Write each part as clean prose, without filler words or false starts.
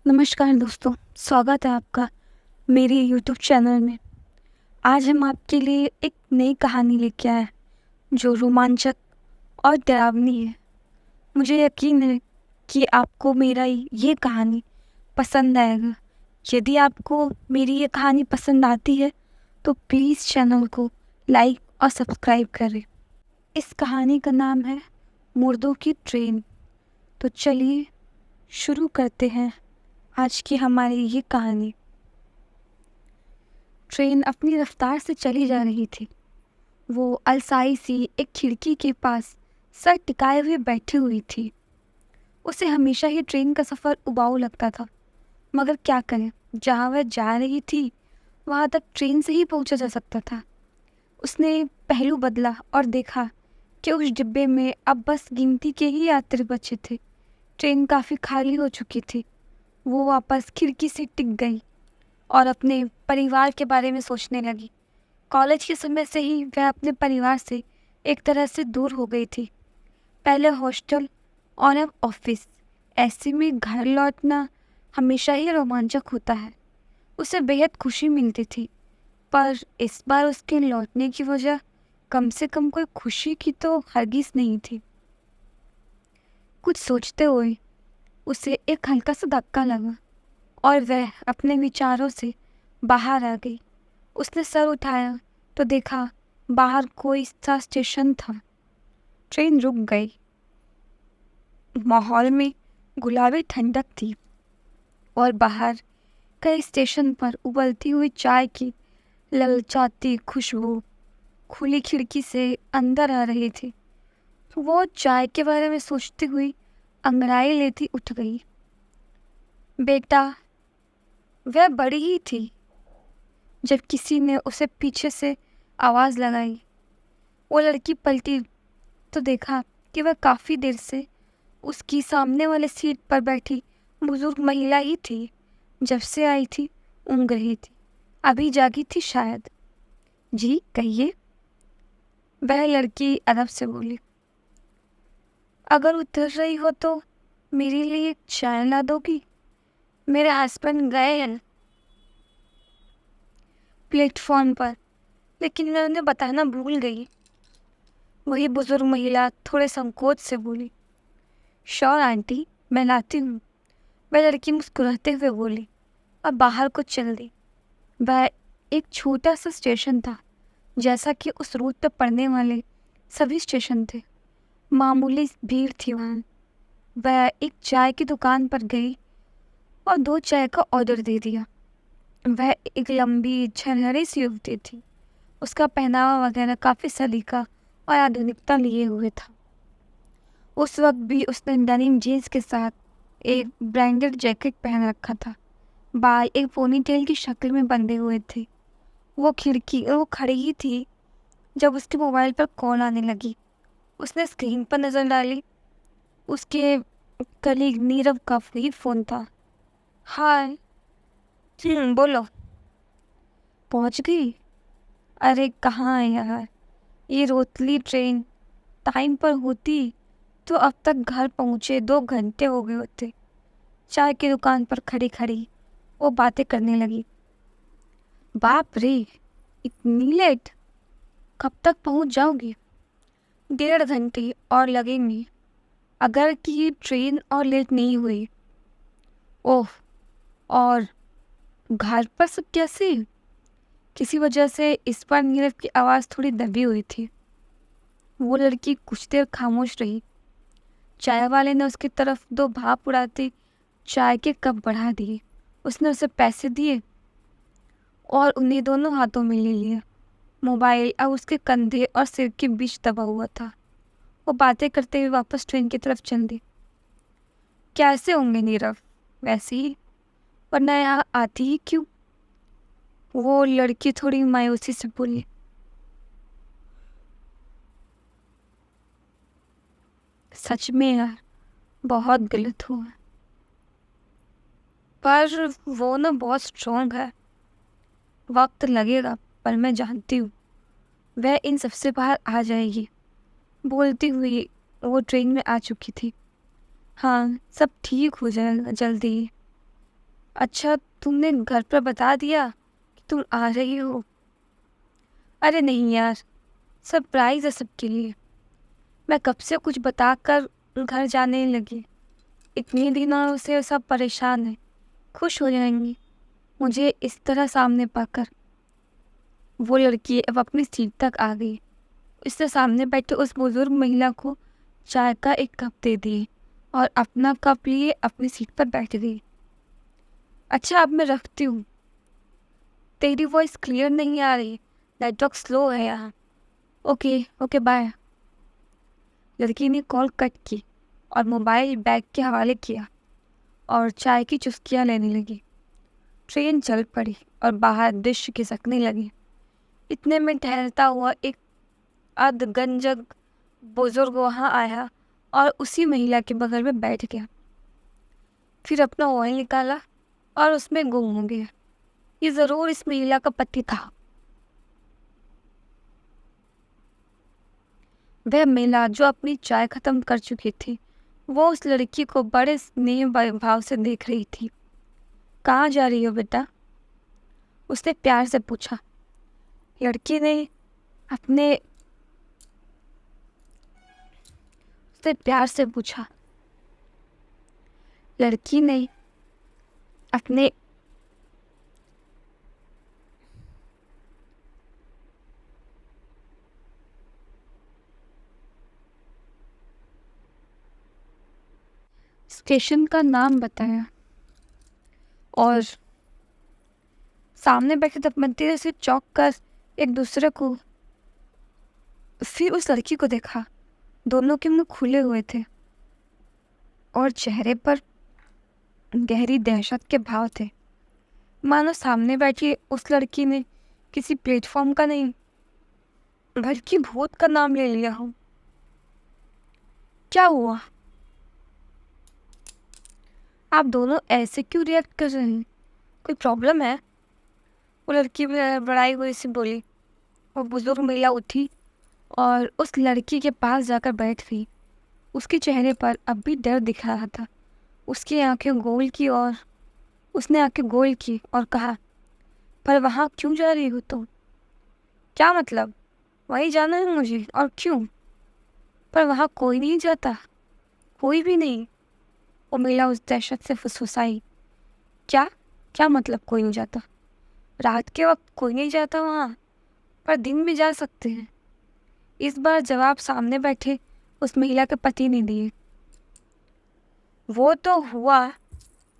नमस्कार दोस्तों, स्वागत है आपका मेरे यूट्यूब चैनल में। आज हम आपके लिए एक नई कहानी लेके आए हैं, जो रोमांचक और डरावनी है। मुझे यकीन है कि आपको मेरा ये कहानी पसंद आएगा। यदि आपको मेरी ये कहानी पसंद आती है, तो प्लीज़ चैनल को लाइक और सब्सक्राइब करें। इस कहानी का नाम है मुर्दों की ट्रेन। तो चलिए शुरू करते हैं आज की हमारी ये कहानी। ट्रेन अपनी रफ्तार से चली जा रही थी। वो अलसाई सी एक खिड़की के पास सर टिकाए हुए बैठी हुई थी। उसे हमेशा ही ट्रेन का सफ़र उबाऊ लगता था, मगर क्या करें, जहाँ वह जा रही थी वहाँ तक ट्रेन से ही पहुँचा जा सकता था। उसने पहलू बदला और देखा कि उस डिब्बे में अब बस गिनती के ही यात्री बचे थे। ट्रेन काफ़ी खाली हो चुकी थी। वो वापस खिड़की से टिक गई और अपने परिवार के बारे में सोचने लगी। कॉलेज के समय से ही वह अपने परिवार से एक तरह से दूर हो गई थी। पहले हॉस्टल और अब ऑफिस। ऐसे में घर लौटना हमेशा ही रोमांचक होता है। उसे बेहद खुशी मिलती थी, पर इस बार उसके लौटने की वजह कम से कम कोई खुशी की तो हरगिज नहीं थी। कुछ सोचते हुए उसे एक हल्का सा धक्का लगा और वह अपने विचारों से बाहर आ गई। उसने सर उठाया तो देखा बाहर कोई सा स्टेशन था। ट्रेन रुक गई। माहौल में गुलाबी ठंडक थी और बाहर कई स्टेशन पर उबलती हुई चाय की ललचाती खुशबू खुली खिड़की से अंदर आ रही थी। वो चाय के बारे में सोचती हुई अंगड़ाई लेती उठ गई। बेटा, वह बड़ी ही थी जब किसी ने उसे पीछे से आवाज़ लगाई। वो लड़की पलटी तो देखा कि वह काफ़ी देर से उसकी सामने वाले सीट पर बैठी बुजुर्ग महिला ही थी। जब से आई थी ऊँघ रही थी, अभी जागी थी शायद। जी कहिए, वह लड़की अदब से बोली। अगर उतर रही हो तो मेरे लिए चाय ला दोगी? मेरे हस्बैंड गए हैं प्लेटफॉर्म पर, लेकिन मैं उन्हें बताना भूल गई। वही बुजुर्ग महिला थोड़े संकोच से बोली। श्योर आंटी, मैं लाती हूँ, वह लड़की मुस्कुराते हुए बोली और बाहर को चल दी। वह एक छोटा सा स्टेशन था, जैसा कि उस रूट पर पड़ने वाले सभी स्टेशन थे। मामूली भीड़ थी वहाँ। वह एक चाय की दुकान पर गई और 2 चाय का ऑर्डर दे दिया। वह एक लंबी झरहरी सी युवती थी। उसका पहनावा वगैरह काफ़ी सलीका और आधुनिकता लिए हुए था। उस वक्त भी उसने डेनिम जीन्स के साथ एक ब्रांडेड जैकेट पहन रखा था। बाल एक पोनीटेल की शक्ल में बंधे हुए थे। वो खड़ी ही थी जब उसके मोबाइल पर कॉल आने लगी। उसने स्क्रीन पर नज़र डाली। उसके कलीग नीरव का वही फ़ोन था। हाय। बोलो। पहुंच गई? अरे कहाँ है यार, ये रोतली ट्रेन टाइम पर होती तो अब तक घर पहुँचे 2 घंटे हो गए होते। चाय की दुकान पर खड़ी खड़ी वो बातें करने लगी। बाप रे, इतनी लेट? कब तक पहुँच जाओगी? 1.5 घंटे और लगेंगे, अगर कि ये ट्रेन और लेट नहीं हुई। ओह, और घर पर सब कैसे? किसी वजह से इस बार नीरव की आवाज़ थोड़ी दबी हुई थी। वो लड़की कुछ देर खामोश रही। चाय वाले ने उसकी तरफ 2 भाप उड़ाते चाय के कप बढ़ा दिए। उसने उसे पैसे दिए और उन्हें दोनों हाथों में ले लिया। मोबाइल अब उसके कंधे और सिर के बीच दबा हुआ था। वो बातें करते हुए वापस ट्रेन की तरफ चल दी। कैसे होंगे नीरव? वैसे ही, वरना यहाँ आती ही क्यों? वो लड़की थोड़ी मायूसी से बोली। सच में यार, बहुत गलत हुआ, पर वो ना बहुत स्ट्रॉन्ग है। वक्त लगेगा, पर मैं जानती हूँ वह इन सबसे बाहर आ जाएगी। बोलती हुई वो ट्रेन में आ चुकी थी। हाँ, सब ठीक हो जाएगा जल्दी। अच्छा, तुमने घर पर बता दिया कि तुम आ रही हो? अरे नहीं यार, सरप्राइज है सबके लिए। मैं कब से कुछ बताकर घर जाने लगी। इतने दिनों से सब परेशान हैं, खुश हो जाएंगी मुझे इस तरह सामने पाकर। वो लड़की अब अपनी सीट तक आ गई। उसने सामने बैठे उस बुजुर्ग महिला को चाय का एक कप दे दिए और अपना कप लिए अपनी सीट पर बैठ गई। अच्छा, अब मैं रखती हूँ। तेरी वॉइस क्लियर नहीं आ रही, नेटवर्क स्लो है यहाँ। Okay okay, bye. लड़की ने कॉल कट की और मोबाइल बैग के हवाले किया और चाय की चुस्कियाँ लेने लगी। ट्रेन चल पड़ी और बाहर दृश्य खिसकने लगी। इतने में टहलता हुआ एक अधगंजक बुजुर्ग वहाँ आया और उसी महिला के बगल में बैठ गया। फिर अपना मोबाइल निकाला और उसमें गुम हो गया। ये ज़रूर इस महिला का पति था। वह महिला जो अपनी चाय खत्म कर चुकी थी, वो उस लड़की को बड़े स्नेह भाव से देख रही थी। कहाँ जा रही हो बेटा? उसने प्यार से पूछा। लड़की ने अपने उसने प्यार से पूछा। लड़की ने अपने स्टेशन का नाम बताया और सामने बैठे दंपत्ति से चौंक कर एक दूसरे को, फिर उस लड़की को देखा। दोनों के मुंह खुले हुए थे और चेहरे पर गहरी दहशत के भाव थे, मानो सामने बैठी उस लड़की ने किसी प्लेटफॉर्म का नहीं बल्कि भूत का नाम ले लिया हो। क्या हुआ? आप दोनों ऐसे क्यों रिएक्ट कर रहे हैं? कोई प्रॉब्लम है? वो लड़की बड़ाई हुई से बोली। वो बुजुर्ग महिला उठी और उस लड़की के पास जाकर बैठ गई। उसके चेहरे पर अब भी डर दिख रहा था। उसने आंखें गोल की और कहा, पर वहाँ क्यों जा रही हो तुम? क्या मतलब? वहीं जाना है मुझे, और क्यों? पर वहाँ कोई नहीं जाता, कोई भी नहीं। वो महिला उस दहशत से फुसफुसाई। क्या क्या मतलब कोई नहीं जाता? रात के वक्त कोई नहीं जाता वहाँ, पर दिन भी जा सकते हैं। इस बार जवाब सामने बैठे उस महिला के पति ने दिए। वो तो हुआ,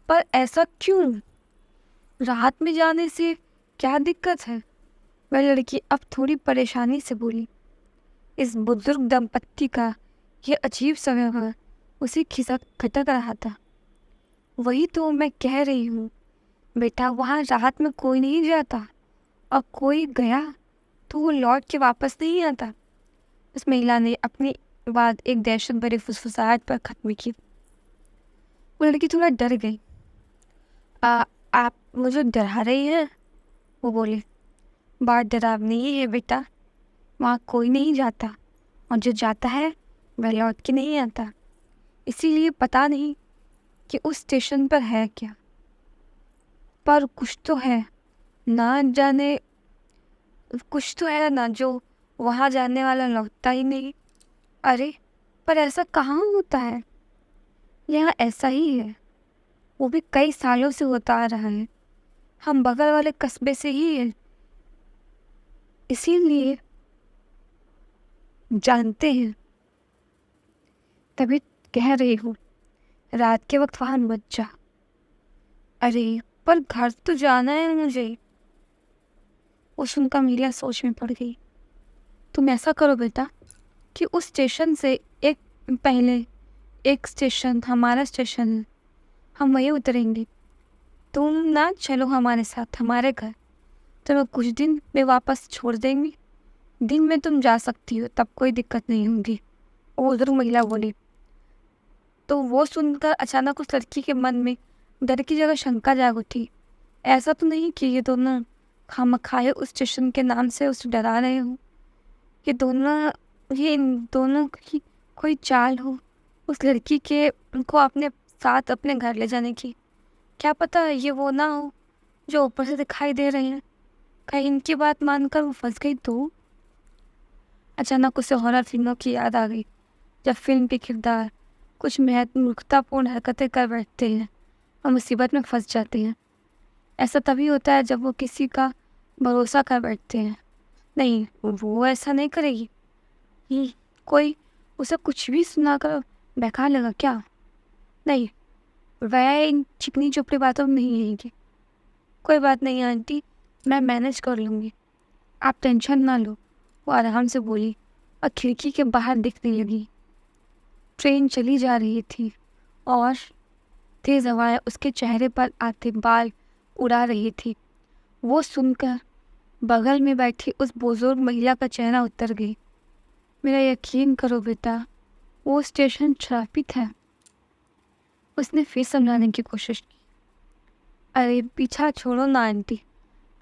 पर ऐसा क्यों? रात में जाने से क्या दिक्कत है? वह लड़की अब थोड़ी परेशानी से बोली। इस बुजुर्ग दंपत्ति का यह अजीब सा व्यवहार उसे खटक रहा था। वही तो मैं कह रही हूँ बेटा, वहाँ रात में कोई नहीं जाता, और कोई गया तो वो लौट के वापस नहीं आता। उस महिला ने अपनी बात एक दहशत भरे फुसफुसाहट पर खत्म की। वो लड़की थोड़ा डर गई। आप मुझे डरा रही हैं? वो बोली। बात डरावनी ही है बेटा, वहाँ कोई नहीं जाता, और जो जाता है वह लौट के नहीं आता। इसीलिए पता नहीं कि उस स्टेशन पर है क्या, पर कुछ तो है ना जाने, कुछ तो है ना जो वहाँ जाने वाला लौटता ही नहीं। अरे, पर ऐसा कहाँ होता है? यहाँ ऐसा ही है, वो भी कई सालों से होता आ रहा है। हम बगल वाले कस्बे से ही हैं, इसीलिए जानते हैं। तभी कह रही हूँ रात के वक्त वहाँ मत जा। अरे, पर घर तो जाना है मुझे। वो सुनकर मीरा सोच में पड़ गई। तुम ऐसा करो बेटा कि उस स्टेशन से पहले एक स्टेशन हमारा स्टेशन है, हम वहीं उतरेंगे। तुम ना चलो हमारे साथ हमारे घर, तुम्हें कुछ दिन में वापस छोड़ देंगे। दिन में तुम जा सकती हो, तब कोई दिक्कत नहीं होगी। वो बुजुर्ग महिला बोली। तो वो सुनकर अचानक उस लड़की के मन में डर की जगह शंका जाग उठी। ऐसा तो नहीं कि ये दोनों खामखाए उस स्टेशन के नाम से उसे डरा रहे हो? ये इन दोनों की कोई चाल हो उस लड़की के को अपने साथ अपने घर ले जाने की। क्या पता ये वो ना हो जो ऊपर से दिखाई दे रहे हैं। कहीं इनकी बात मानकर वो फंस गई तो। अचानक उसे हॉरर फिल्मों की याद आ गई, जब फिल्म के किरदार कुछ मूर्खतापूर्ण हरकतें कर बैठते हैं और मुसीबत में फंस जाते हैं। ऐसा तभी होता है जब वो किसी का भरोसा कर बैठते हैं। नहीं, वो ऐसा नहीं करेगी। कोई उसे कुछ भी सुनाकर बहका लेगा क्या? नहीं, वह इन चिकनी चुपड़ी बातों में नहीं आएगी। कोई बात नहीं आंटी, मैं मैनेज कर लूँगी, आप टेंशन ना लो, वो आराम से बोली और खिड़की के बाहर दिखने लगी। ट्रेन चली जा रही थी और तेज हवाएं उसके चेहरे पर आते बाल उड़ा रही थी। वो सुनकर बगल में बैठी उस बुजुर्ग महिला का चेहरा उतर गई। मेरा यकीन करो बेटा, वो स्टेशन ट्रैफिक है। उसने फिर समझाने की कोशिश की। अरे पीछा छोड़ो ना आंटी,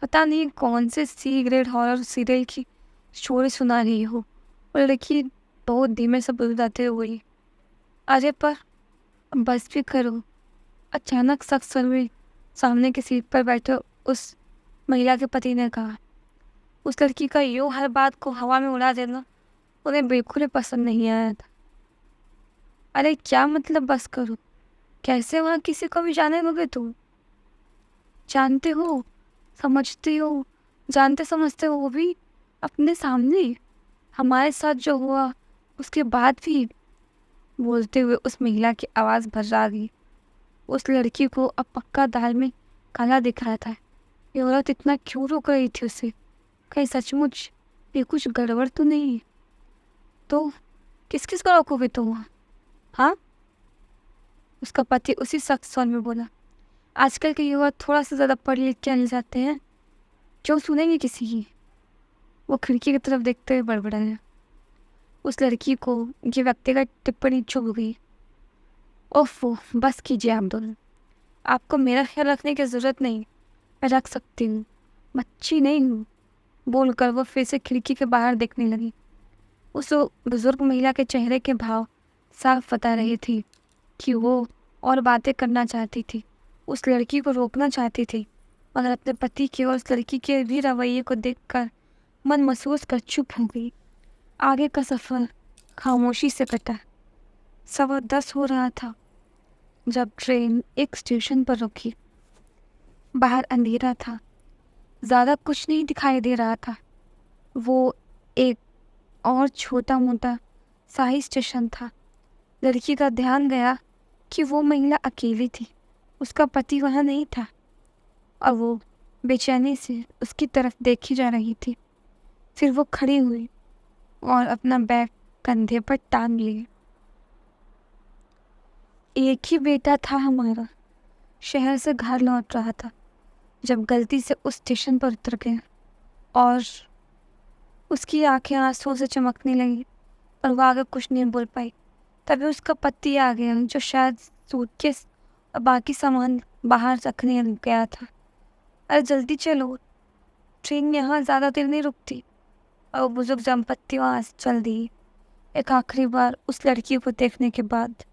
पता नहीं कौन से सी ग्रेड हॉरर सीरियल की स्टोरी सुना रही हो। और लड़की बहुत धीमे से बुदबुदाते हुए, अरे पर बस भी करो। अचानक सख्त स्वर में सामने की सीट पर बैठे उस महिला के पति ने कहा। उस लड़की का यूं हर बात को हवा में उड़ा देना उन्हें बिल्कुल ही पसंद नहीं आया था। अरे क्या मतलब बस करो? कैसे वहाँ किसी को भी जाने दोगे तुम? जानते हो, समझते हो, जानते समझते हो, वो भी अपने सामने। हमारे साथ जो हुआ उसके बाद भी। बोलते हुए उस महिला की आवाज़ भर्रा गई। उस लड़की को अब पक्का दाल में काला दिख रहा था। ये औरत इतना क्यों रोक रही थी उसे? कहीं सचमुच ये कुछ गड़बड़ तो नहीं? तो किस किस को रोकोगे तुम? हाँ, उसका पति उसी सख्त स्वर में बोला। आजकल के युवा थोड़ा सा ज़्यादा पढ़ लिख के आने जाते हैं, क्यों सुनेंगे किसी की? वो खिड़की की तरफ देखते हुए बड़बड़ाया। उस लड़की को ये व्यक्तिगत टिप्पणी चुभ गई। ओफो, बस कीजिए आप दोनों, आपको मेरा ख्याल रखने की ज़रूरत नहीं, मैं रख सकती हूँ, बच्ची नहीं हूँ। बोलकर वो फिर से खिड़की के बाहर देखने लगी। उस बुजुर्ग महिला के चेहरे के भाव साफ बता रही थी कि वो और बातें करना चाहती थी, उस लड़की को रोकना चाहती थी, मगर अपने पति के और उस लड़की के भी रवैये को देखकर मन महसूस कर चुप हो गई। आगे का सफ़र खामोशी से कटा। 10:15 हो रहा था जब ट्रेन एक स्टेशन पर रुकी। बाहर अंधेरा था, ज़्यादा कुछ नहीं दिखाई दे रहा था। वो एक और छोटा मोटा सा ही स्टेशन था। लड़की का ध्यान गया कि वो महिला अकेली थी, उसका पति वहाँ नहीं था और वो बेचैनी से उसकी तरफ देखी जा रही थी। फिर वो खड़ी हुई और अपना बैग कंधे पर टांग लिए। एक ही बेटा था हमारा, शहर से घर लौट रहा था जब गलती से उस स्टेशन पर उतर गया और उसकी आंखें आंसुओं से चमकने लगी और वो आगे कुछ नहीं बोल पाई। तभी उसका पति आ गया जो शायद सूटकेस और बाकी सामान बाहर रखने गया था। अरे जल्दी चलो, ट्रेन यहाँ ज़्यादा देर नहीं रुकती। और वो बुजुर्ग दंपत्ति वहाँ से चल दी, एक आखिरी बार उस लड़की को देखने के बाद।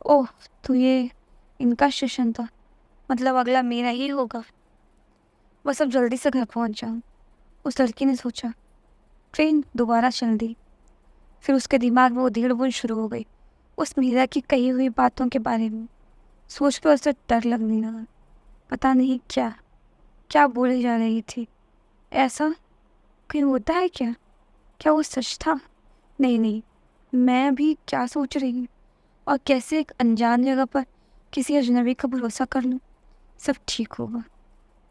ओह, तो ये इनका स्टेशन था, मतलब अगला मेरा ही होगा। बस अब जल्दी से घर पहुँच जाऊँ, उस लड़की ने सोचा। ट्रेन दोबारा चल दी। फिर उसके दिमाग में वो उधेड़-बुन शुरू हो गई उस महिला की कही हुई बातों के बारे में। सोच कर उसे डर लगने लगा। पता नहीं क्या क्या बोली जा रही थी। ऐसा कहीं होता है क्या? क्या वो सच था? नहीं नहीं, मैं अभी क्या सोच रही हूँ और कैसे एक अनजान जगह पर किसी अजनबी का भरोसा कर लूँ? सब ठीक होगा।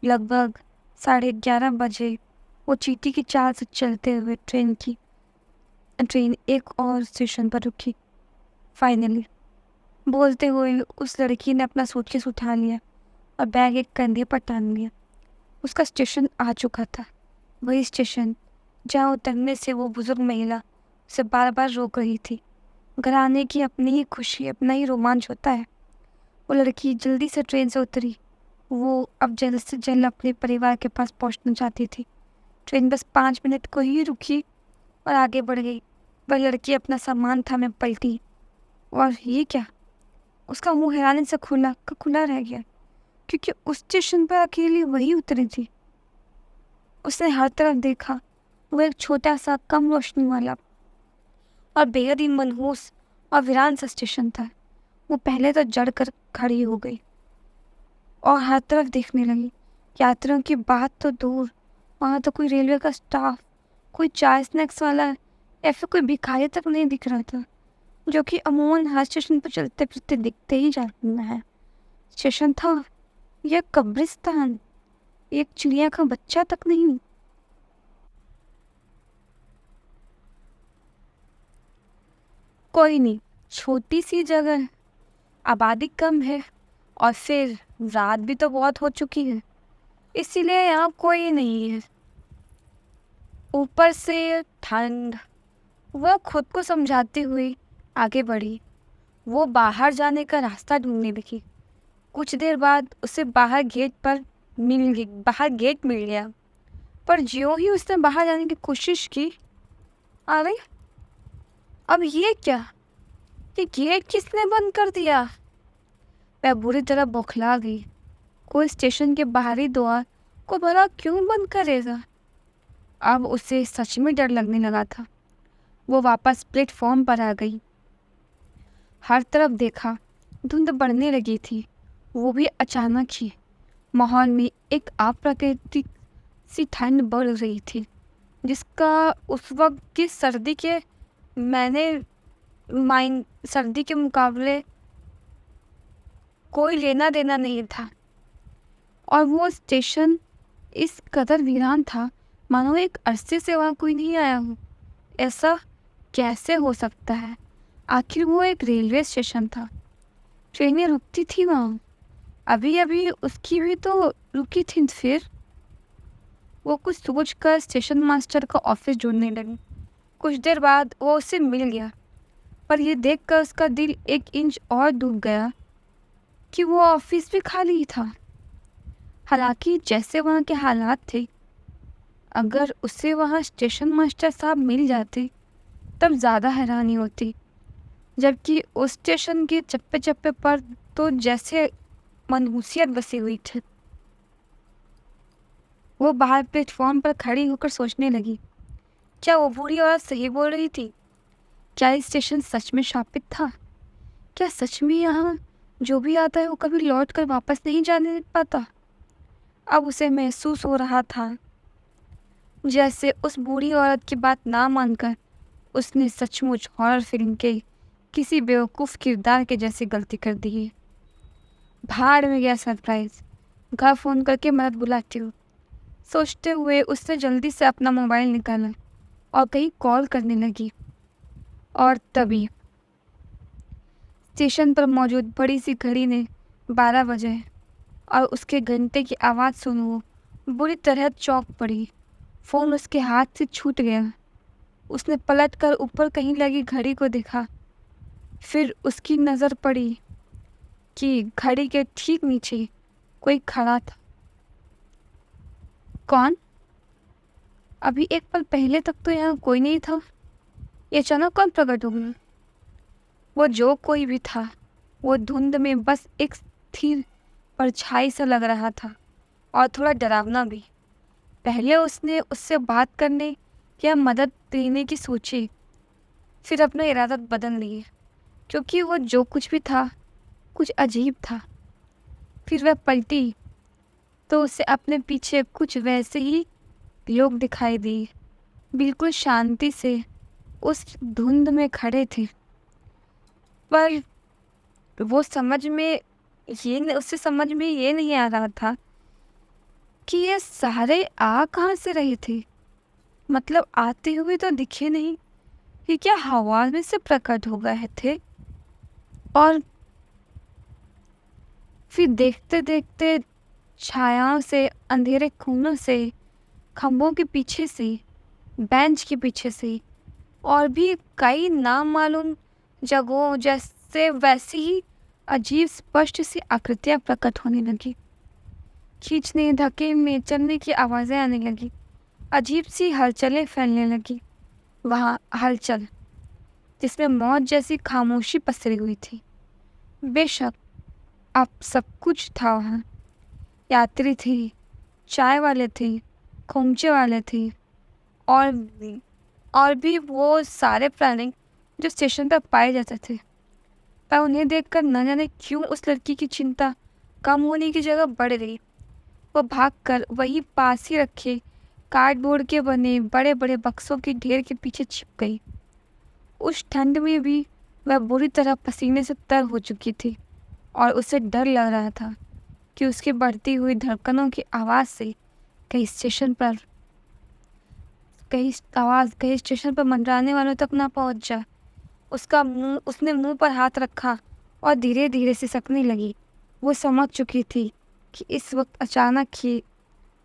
लगभग 11:30 बजे वो चींटी की चाल से चलते हुए ट्रेन एक और स्टेशन पर रुकी। फाइनली, बोलते हुए उस लड़की ने अपना सूटकेस उठा लिया और बैग एक कंधे पर टांग लिया। उसका स्टेशन आ चुका था, वही स्टेशन जहाँ उतरने से वो बुजुर्ग महिला उसे बार बार रोक रही थी। घर आने की अपनी ही खुशी, अपना ही रोमांच होता है। वो लड़की जल्दी से ट्रेन से उतरी। वो अब जल्द से जल्द अपने परिवार के पास पहुंचना चाहती थी। ट्रेन बस 5 मिनट को ही रुकी और आगे बढ़ गई। वह लड़की अपना सामान थामे पलटी। और ये क्या? उसका मुंह हैरानी से खुला का खुला रह गया। क्योंकि उस स्टेशन पर अकेली वही उतरी थी। उसने हर तरफ देखा। वो एक छोटा सा कम रोशनी वाला और बेहद ही मनहूस और वीरान सा स्टेशन था। वो पहले तो जड़ कर खड़ी हो गई और हर तरफ देखने लगी। यात्रियों की बात तो दूर, वहाँ तो कोई रेलवे का स्टाफ, कोई चाय स्नैक्स वाला या फिर कोई भिखारी तक नहीं दिख रहा था, जो कि अमूमन हर स्टेशन पर चलते फिरते दिखते ही जाते हैं। स्टेशन था यह कब्रिस्तान, एक चिड़िया का बच्चा तक नहीं। कोई नहीं, छोटी सी जगह है, आबादी कम है और फिर रात भी तो बहुत हो चुकी है, इसीलिए यहाँ कोई नहीं है। ऊपर से ठंड। वह खुद को समझाती हुई आगे बढ़ी। वो बाहर जाने का रास्ता ढूंढने लगी। कुछ देर बाद उसे बाहर गेट मिल गया। पर ज्यों ही उसने बाहर जाने की कोशिश की, अरे अब ये क्या, ये गेट किसने बंद कर दिया? वह बुरी तरह बौखला गई। कोई स्टेशन के बाहरी द्वार को भला क्यों बंद करेगा? अब उसे सच में डर लगने लगा था। वो वापस प्लेटफॉर्म पर आ गई। हर तरफ देखा, धुंध बढ़ने लगी थी। वो भी अचानक ही। माहौल में एक अप्राकृतिक सी ठंड बढ़ रही थी, जिसका उस वक्त की सर्दी के मुकाबले कोई लेना देना नहीं था। और वो स्टेशन इस कदर वीरान था, मानो एक अरसे से वहाँ कोई नहीं आया हो। ऐसा कैसे हो सकता है? आखिर वो एक रेलवे स्टेशन था, ट्रेनें रुकती थी वहाँ, अभी अभी उसकी भी तो रुकी थी। फिर वो कुछ सोचकर स्टेशन मास्टर का ऑफिस ढूंढने लगी। कुछ देर बाद वो उसे मिल गया, पर यह देखकर उसका दिल 1 इंच और डूब गया कि वो ऑफिस भी खाली ही था। हालांकि जैसे वहाँ के हालात थे, अगर उसे वहाँ स्टेशन मास्टर साहब मिल जाते तब ज़्यादा हैरानी होती, जबकि उस स्टेशन के चप्पे चप्पे पर तो जैसे मनहूसियत बसी हुई थी। वो बाहर प्लेटफॉर्म पर खड़ी होकर सोचने लगी, क्या वो बूढ़ी औरत सही बोल रही थी? क्या इस स्टेशन सच में शापित था? क्या सच में यहाँ जो भी आता है वो कभी लौट कर वापस नहीं जाने पाता? अब उसे महसूस हो रहा था जैसे उस बूढ़ी औरत की बात ना मानकर उसने सचमुच हॉरर फिल्म के किसी बेवकूफ़ किरदार के जैसी गलती कर दी है। भाड़ में गया सरप्राइज, घर फ़ोन करके मदद बुलाती हूँ, सोचते हुए उसने जल्दी से अपना मोबाइल निकाला और कहीं कॉल करने लगी। और तभी स्टेशन पर मौजूद बड़ी सी घड़ी ने 12 बजे और उसके घंटे की आवाज़ सुन वो बुरी तरह चौंक पड़ी। फ़ोन उसके हाथ से छूट गया। उसने पलटकर ऊपर कहीं लगी घड़ी को देखा। फिर उसकी नज़र पड़ी कि घड़ी के ठीक नीचे कोई खड़ा था। कौन? अभी एक पल पहले तक तो यहाँ कोई नहीं था, ये अचानक कौन प्रकट हो गया? वो जो कोई भी था, वो धुंध में बस एक स्थिर परछाई सा लग रहा था और थोड़ा डरावना भी। पहले उसने उससे बात करने या मदद देने की सोची, फिर अपना इरादा बदल लिए, क्योंकि वो जो कुछ भी था कुछ अजीब था। फिर वह पलटी तो उसे अपने पीछे कुछ वैसे ही लोग दिखाई दिए, बिल्कुल शांति से उस धुंध में खड़े थे। पर उसे समझ में ये नहीं आ रहा था कि ये सारे आ कहाँ से रहे थे। मतलब आते हुए तो दिखे नहीं, ये क्या हवा में से प्रकट हो गए थे? और फिर देखते देखते छायाओं से, अंधेरे कोनों से, खंभों के पीछे से, बेंच के पीछे से और भी कई नामालूम जगहों जैसे वैसी ही अजीब स्पष्ट सी आकृतियाँ प्रकट होने लगी। खींचने धकेलने चलने की आवाज़ें आने लगी। अजीब सी हलचलें फैलने लगी। वहाँ हलचल जिसमें मौत जैसी खामोशी पसरी हुई थी। बेशक अब सब कुछ था वहाँ, यात्री थे, चाय वाले थे, खोमचे वाले थे और भी वो सारे प्राणी जो स्टेशन पर पाए जाते थे। पर उन्हें देखकर न जाने क्यों उस लड़की की चिंता कम होने की जगह बढ़ गई। वो भागकर वही पास ही रखे कार्डबोर्ड के बने बड़े बड़े बक्सों के ढेर के पीछे छिप गई। उस ठंड में भी वह बुरी तरह पसीने से तर हो चुकी थी और उसे डर लग रहा था कि उसकी बढ़ती हुई धड़कनों की आवाज़ से कहीं स्टेशन पर मंडराने वालों तक ना पहुंच जाए। उसने मुंह पर हाथ रखा और धीरे धीरे सिसकने लगी। वो समझ चुकी थी कि इस वक्त अचानक ही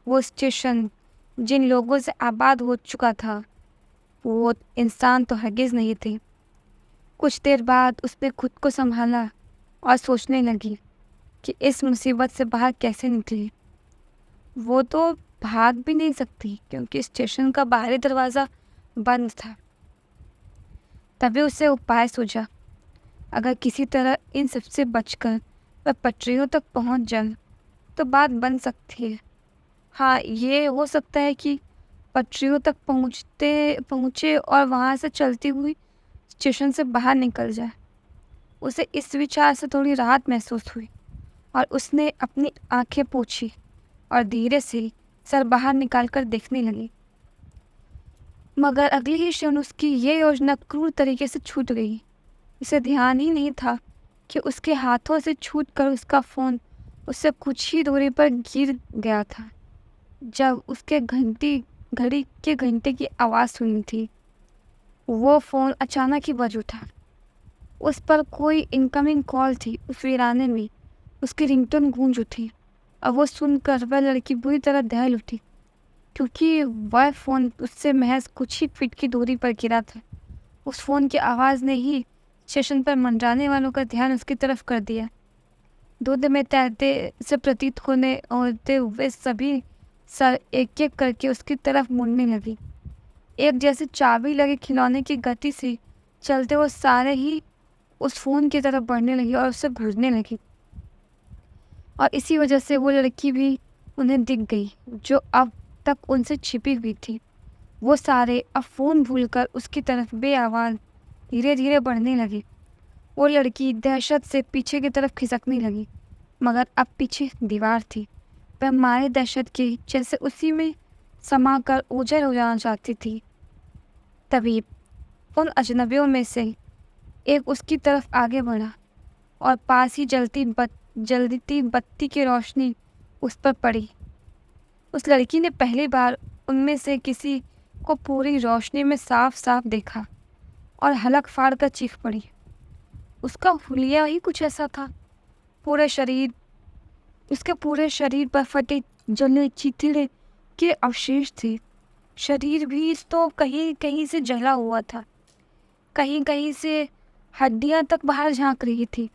वो स्टेशन जिन लोगों से आबाद हो चुका था वो इंसान तो हरगिज़ नहीं थे। कुछ देर बाद उसने खुद को संभाला और सोचने लगी कि इस मुसीबत से बाहर कैसे निकले। वो तो भाग भी नहीं सकती क्योंकि स्टेशन का बाहरी दरवाज़ा बंद था। तभी उसे उपाय सूझा। अगर किसी तरह इन सबसे बचकर वह पटरियों तक पहुंच जाए तो बात बन सकती है। हाँ, ये हो सकता है कि पटरियों तक पहुंचे और वहां से चलती हुई स्टेशन से बाहर निकल जाए। उसे इस विचार से थोड़ी राहत महसूस हुई और उसने अपनी आंखें पोंछी और धीरे से सर बाहर निकालकर देखने लगी। मगर अगले ही क्षण उसकी ये योजना क्रूर तरीके से छूट गई। उसे ध्यान ही नहीं था कि उसके हाथों से छूटकर उसका फ़ोन उससे कुछ ही दूरी पर गिर गया था जब उसके घड़ी के घंटे की आवाज़ सुनी थी। वो फ़ोन अचानक ही बज उठा। उस पर कोई इनकमिंग कॉल थी। उस वीराने में उसकी रिंगटोन गूंज उठी और वो सुनकर वह लड़की बुरी तरह दहल उठी क्योंकि वह फ़ोन उससे महज कुछ ही फीट की दूरी पर गिरा था। उस फ़ोन की आवाज़ ने ही स्टेशन पर मंडराने वालों का ध्यान उसकी तरफ कर दिया। धुंध में तैरते से प्रतीत होते हुए सभी सर एक एक करके उसकी तरफ मुड़ने लगी। एक जैसे चाबी लगे खिलौने की गति से चलते वो सारे ही उस फ़ोन की तरफ बढ़ने लगी और उससे भिड़ने लगी। और इसी वजह से वो लड़की भी उन्हें दिख गई जो अब तक उनसे छिपी हुई थी। वो सारे अब फ़ोन भूलकर उसकी तरफ बेआवाज़ धीरे धीरे बढ़ने लगे। वो लड़की दहशत से पीछे की तरफ खिसकने लगी मगर अब पीछे दीवार थी। वह मारे दहशत के जैसे उसी में समाकर ओझल हो जाना चाहती थी। तभी उन अजनबियों में से एक उसकी तरफ आगे बढ़ा और पास ही जलती बत्ती की रोशनी उस पर पड़ी। उस लड़की ने पहली बार उनमें से किसी को पूरी रोशनी में साफ साफ देखा और हलक फाड़ कर चीख पड़ी। उसका हुलिया ही कुछ ऐसा था। उसके पूरे शरीर पर फटे जले चिथड़े के अवशेष थे। शरीर भी तो कहीं कहीं से जला हुआ था, कहीं कहीं से हड्डियां तक बाहर झांक रही थी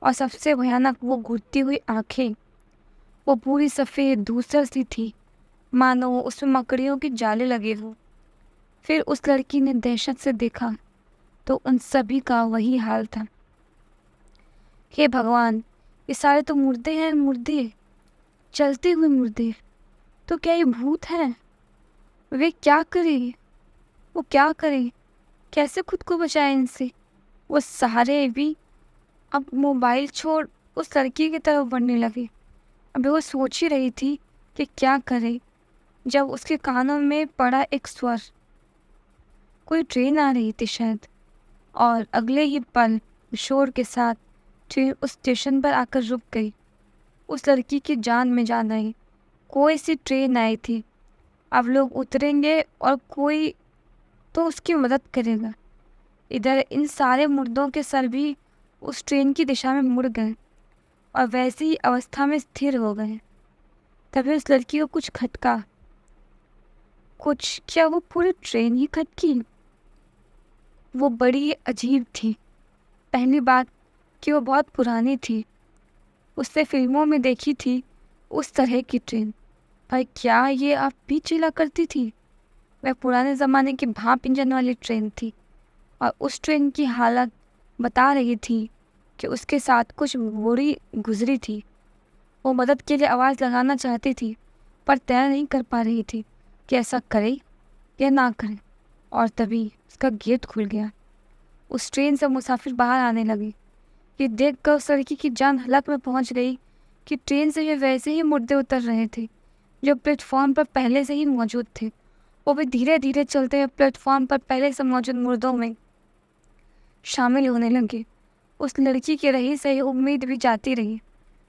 और सबसे भयानक वो घुटती हुई आंखें। वो पूरी सफ़ेद धूसर सी थी, मानो उसमें मकड़ियों के जाले लगे हों। फिर उस लड़की ने दहशत से देखा तो उन सभी का वही हाल था। हे भगवान, ये सारे तो मुर्दे हैं, मुर्दे, चलते हुए मुर्दे। तो क्या ये भूत हैं? वे क्या करें? वो क्या करें? कैसे खुद को बचाए इनसे? वो सारे भी अब मोबाइल छोड़ उस लड़की की तरफ बढ़ने लगे। अभी वो सोच ही रही थी कि क्या करे जब उसके कानों में पड़ा एक स्वर। कोई ट्रेन आ रही थी शायद, और अगले ही पल शोर के साथ ट्रेन उस स्टेशन पर आकर रुक गई। उस लड़की की जान में जान आई। कोई सी ट्रेन आई थी। अब लोग उतरेंगे और कोई तो उसकी मदद करेगा। इधर इन सारे मुर्दों के सर भी उस ट्रेन की दिशा में मुड़ गए और वैसी ही अवस्था में स्थिर हो गए। तभी उस लड़की को कुछ खटका। क्या वो पूरी ट्रेन ही खटकी? वो बड़ी अजीब थी। पहली बात कि वो बहुत पुरानी थी। उसने फिल्मों में देखी थी उस तरह की ट्रेन, पर क्या ये अब भी चला करती थी? वह पुराने ज़माने की भाप इंजन वाली ट्रेन थी और उस ट्रेन की हालत बता रही थी कि उसके साथ कुछ बुरी गुजरी थी। वो मदद के लिए आवाज़ लगाना चाहती थी, पर तय नहीं कर पा रही थी कि ऐसा करे या ना करे। और तभी उसका गेट खुल गया। उस ट्रेन से मुसाफिर बाहर आने लगे। ये देखकर उस लड़की की जान हलक में पहुंच गई कि ट्रेन से ये वैसे ही मुर्दे उतर रहे थे जो प्लेटफॉर्म पर पहले से ही मौजूद थे। वो भी धीरे धीरे चलते हुए प्लेटफॉर्म पर पहले से मौजूद मुर्दों में शामिल होने लगे। उस लड़की की रही से उम्मीद भी जाती रही।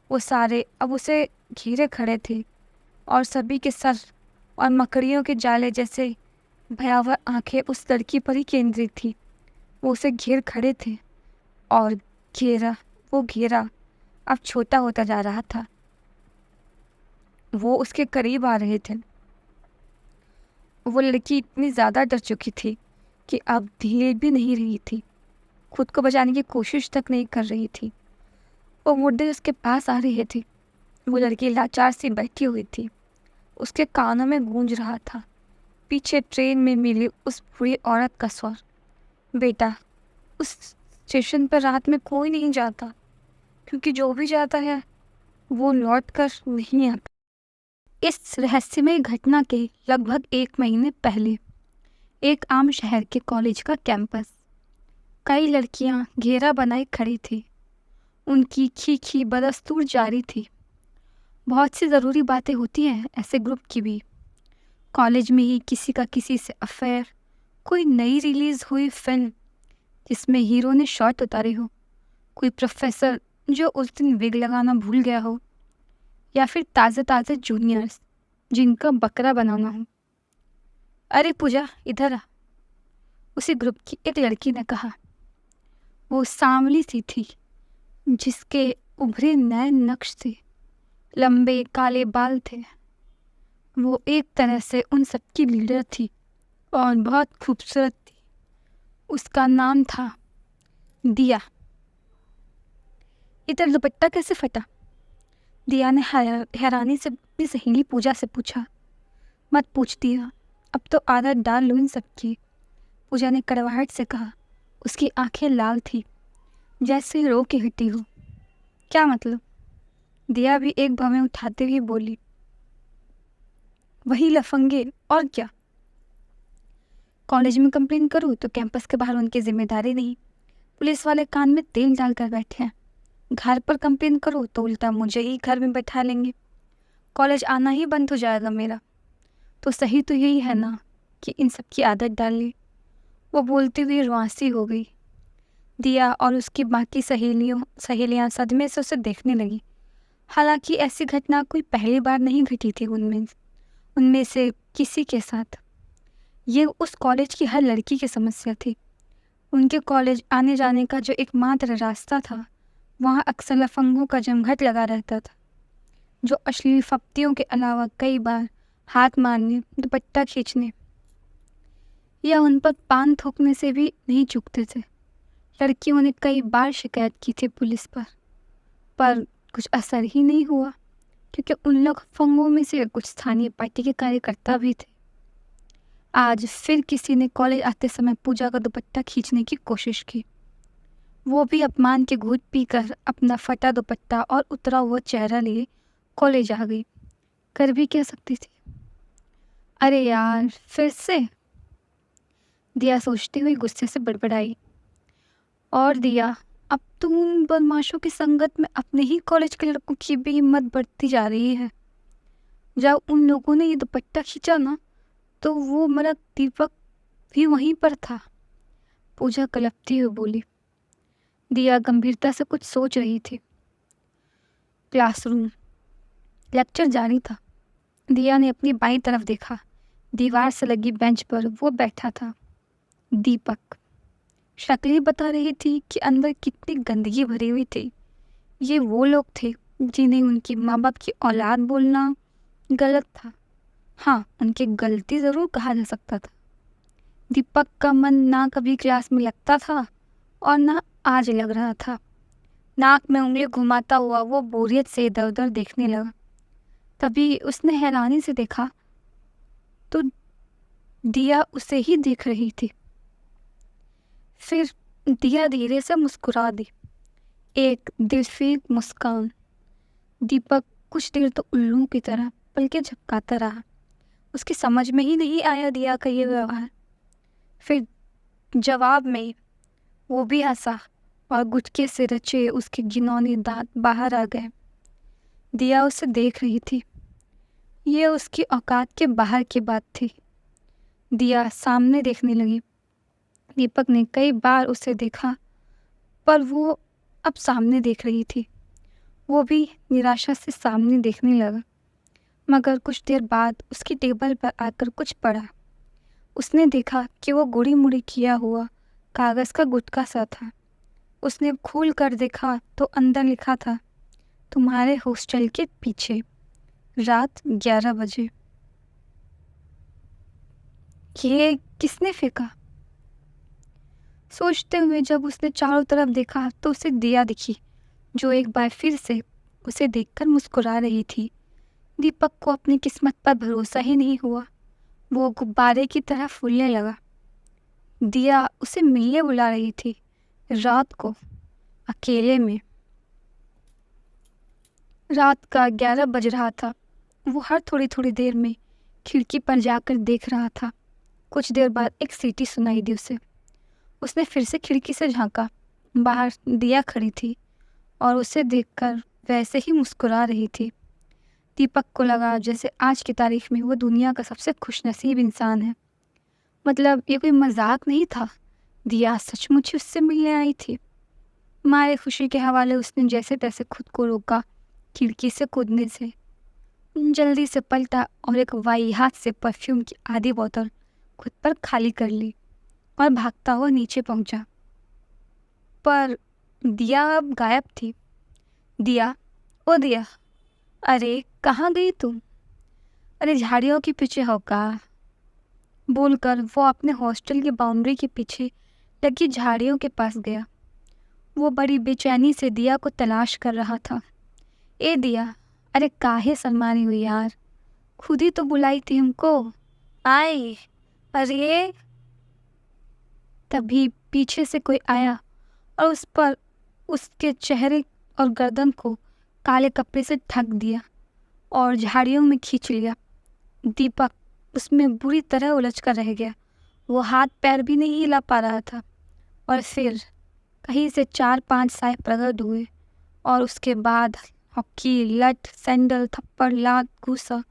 वो सारे अब उसे घेरे खड़े थे और सभी के सर और मकड़ियों के जाले जैसे भयावह आंखें उस लड़की पर ही केंद्रित थी। वो उसे घेर खड़े थे और घेरा अब छोटा होता जा रहा था। वो उसके करीब आ रहे थे। वो लड़की इतनी ज़्यादा डर चुकी थी कि अब धीरे भी नहीं रही थी, खुद को बचाने की कोशिश तक नहीं कर रही थी। वो मुर्दे उसके पास आ रहे थे। वो लड़की लाचार सी बैठी हुई थी। उसके कानों में गूंज रहा था पीछे ट्रेन में मिली उस बुरी औरत का स्वर, बेटा, उस स्टेशन पर रात में कोई नहीं जाता, क्योंकि जो भी जाता है वो लौट कर नहीं आता। इस रहस्यमय घटना के लगभग 1 महीने पहले एक आम शहर के कॉलेज का कैंपस। कई लड़कियां घेरा बनाए खड़ी थी। उनकी खी बदस्तूर जारी थी। बहुत सी ज़रूरी बातें होती हैं ऐसे ग्रुप की भी। कॉलेज में ही किसी का किसी से अफेयर, कोई नई रिलीज़ हुई फिल्म जिसमें हीरो ने शॉट उतारे हो, कोई प्रोफेसर जो उस दिन विग लगाना भूल गया हो, या फिर ताज़े ताज़े जूनियर्स जिनका बकरा बनाना हो। अरे पूजा, इधर आ, उसी ग्रुप की एक लड़की ने कहा। वो सांवली सी थी, जिसके उभरे नए नक्श थे, लंबे काले बाल थे। वो एक तरह से उन सबकी लीडर थी और बहुत खूबसूरत थी। उसका नाम था दिया। इधर दुपट्टा कैसे फटा? दिया ने हैरानी से अपनी सहेली पूजा से पूछा। मत पूछ दिया, अब तो आदत डाल लो इन सबकी, पूजा ने कड़वाहट से कहा। उसकी आंखें लाल थी, जैसे रो के हटी हो। क्या मतलब? दिया भी एक भवें उठाते हुए बोली। वही लफंगे, और क्या। कॉलेज में कंप्लेन करूँ तो कैंपस के बाहर उनकी जिम्मेदारी नहीं, पुलिस वाले कान में तेल डालकर बैठे हैं। घर पर कंप्लेन करूँ तो उल्टा मुझे ही घर में बैठा लेंगे। कॉलेज आना ही बंद हो जाएगा मेरा। तो सही तो यही है ना कि इन सब की आदत डाल ली। वो बोलती हुई रुआंसी हो गई। दिया और उसकी बाकी सहेलियां सदमे से उसे देखने लगी। हालांकि ऐसी घटना कोई पहली बार नहीं घटी थी उनमें से किसी के साथ। ये उस कॉलेज की हर लड़की की समस्या थी। उनके कॉलेज आने जाने का जो एकमात्र रास्ता था, वहाँ अक्सर लफंगों का जमघट लगा रहता था, जो अश्लील फप्तियों के अलावा कई बार हाथ मारने, दुपट्टा खींचने या उन पर पान थूकने से भी नहीं चूकते थे। लड़कियों ने कई बार शिकायत की थी पुलिस पर कुछ असर ही नहीं हुआ, क्योंकि उन लफंगों में से कुछ स्थानीय पार्टी के कार्यकर्ता भी थे। आज फिर किसी ने कॉलेज आते समय पूजा का दुपट्टा खींचने की कोशिश की। वो भी अपमान के घूंट पीकर अपना फटा दुपट्टा और उतरा हुआ चेहरा लिए कॉलेज आ गई। कर भी क्या सकती थी? अरे यार, फिर से, दिया सोचती हुई गुस्से से बड़बड़ाई। और दिया, अब तुम उन बदमाशों की संगत में अपने ही कॉलेज के लड़कों की भी हिम्मत बढ़ती जा रही है। जब उन लोगों ने ये दुपट्टा खींचा ना, तो वो मेरा दीपक भी वहीं पर था, पूजा कलपती हुई बोली। दिया गंभीरता से कुछ सोच रही थी। क्लासरूम, लेक्चर जारी था। दिया ने अपनी बाईं तरफ देखा। दीवार से लगी बेंच पर वो बैठा था, दीपक। शक्ल बता रही थी कि अंदर कितनी गंदगी भरी हुई थी। ये वो लोग थे जिन्हें उनकी माँ बाप की औलाद बोलना गलत था। हाँ, उनकी गलती ज़रूर कहा जा सकता था। दीपक का मन ना कभी क्लास में लगता था और ना आज लग रहा था। नाक में उंगली घुमाता हुआ वो बोरियत से इधर उधर देखने लगा। तभी उसने हैरानी से देखा तो दिया उसे ही देख रही थी। फिर दिया धीरे से मुस्कुरा दी, एक दिलफेक मुस्कान। दीपक कुछ देर तो उल्लू की तरह पलके झपकाता रहा। उसकी समझ में ही नहीं आया दिया का ये व्यवहार। फिर जवाब में वो भी हंसा और गुटके से रचे उसके घिनौने दांत बाहर आ गए। दिया उसे देख रही थी। ये उसकी औकात के बाहर की बात थी। दिया सामने देखने लगी। दीपक ने कई बार उसे देखा, पर वो अब सामने देख रही थी। वो भी निराशा से सामने देखने लगा। मगर कुछ देर बाद उसकी टेबल पर आकर कुछ पड़ा। उसने देखा कि वो गुड़ी मुड़ी किया हुआ कागज़ का गुटका सा था। उसने खोल कर देखा तो अंदर लिखा था, तुम्हारे हॉस्टल के पीछे, रात 11 बजे। ये किसने फेंका? सोचते हुए जब उसने चारों तरफ देखा तो उसे दिया दिखी, जो एक बार फिर से उसे देखकर मुस्कुरा रही थी। दीपक को अपनी किस्मत पर भरोसा ही नहीं हुआ। वो गुब्बारे की तरह फूलने लगा। दिया उसे मिलने बुला रही थी, रात को, अकेले में। रात का 11 बज रहा था। वो हर थोड़ी थोड़ी देर में खिड़की पर जाकर देख रहा था। कुछ देर बाद एक सीटी सुनाई दी उसे। उसने फिर से खिड़की से झांका। बाहर दिया खड़ी थी और उसे देखकर वैसे ही मुस्कुरा रही थी। दीपक को लगा जैसे आज की तारीख में वो दुनिया का सबसे खुशनसीब इंसान है। मतलब ये कोई मजाक नहीं था। दिया सचमुच ही उससे मिलने आई थी। मारे खुशी के हवाले उसने जैसे तैसे खुद को रोका खिड़की से कूदने से। जल्दी से पलटा और एक वाहियात से परफ्यूम की आधी बोतल खुद पर खाली कर ली और भागता हुआ नीचे पहुंचा। पर दिया अब गायब थी। दिया, ओ दिया, अरे कहाँ गई तुम? अरे झाड़ियों के पीछे हो का? बोलकर वो अपने हॉस्टल की बाउंड्री के पीछे लगी झाड़ियों के पास गया। वो बड़ी बेचैनी से दिया को तलाश कर रहा था। ए दिया, अरे काहे शर्माई हुई यार, खुद ही तो बुलाई थी हमको, आए। अरे तभी पीछे से कोई आया और उस पर उसके चेहरे और गर्दन को काले कपड़े से ढक दिया और झाड़ियों में खींच लिया। दीपक उसमें बुरी तरह उलझ कर रह गया। वो हाथ पैर भी नहीं हिला पा रहा था। और फिर कहीं से 4-5 साए प्रकट हुए और उसके बाद हॉकी, लठ, सैंडल, थप्पड़, लात, घूसा,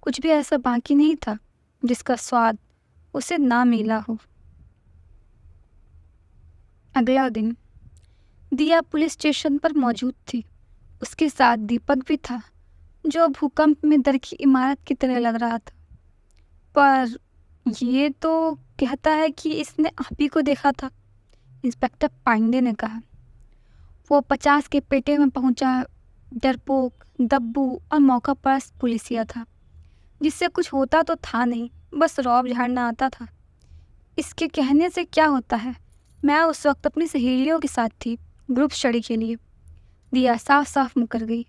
कुछ भी ऐसा बाकी नहीं था जिसका स्वाद उसे ना मिला हो। अगला दिन दिया पुलिस स्टेशन पर मौजूद थी। उसके साथ दीपक भी था, जो भूकंप में दरकी इमारत की तरह लग रहा था। पर ये तो कहता है कि इसने आप ही को देखा था, इंस्पेक्टर पांडे ने कहा। वो 50 के पेटे में पहुंचा डरपोक, दब्बू और मौका परस्त पुलिसिया था, जिससे कुछ होता तो था नहीं, बस रौब झाड़ना आता था। इसके कहने से क्या होता है, मैं उस वक्त अपनी सहेलियों के साथ थी, ग्रुप स्टडी के लिए। दिया साफ साफ मुकर गई।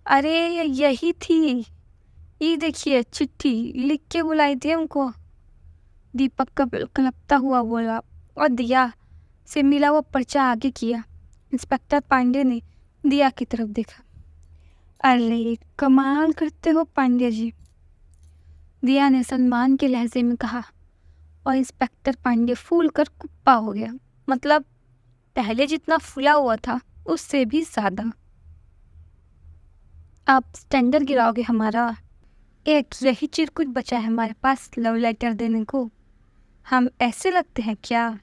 अरे यही थी, ये देखिए चिट्ठी लिख के बुलाई थी हमको। दीपक का कलपता हुआ बोला और दिया से मिला वो पर्चा आगे किया। इंस्पेक्टर पांडे ने दिया की तरफ देखा। अरे कमाल करते हो पांडे जी, दिया ने सम्मान के लहजे में कहा। और इंस्पेक्टर पांडे फूल कर कुप्पा हो गया। मतलब पहले जितना फूला हुआ था उससे भी ज़्यादा। आप स्टैंडर्ड गिराओगे हमारा? एक यही चिरकुट बचा है हमारे पास लव लेटर देने को। हम ऐसे लगते हैं क्या?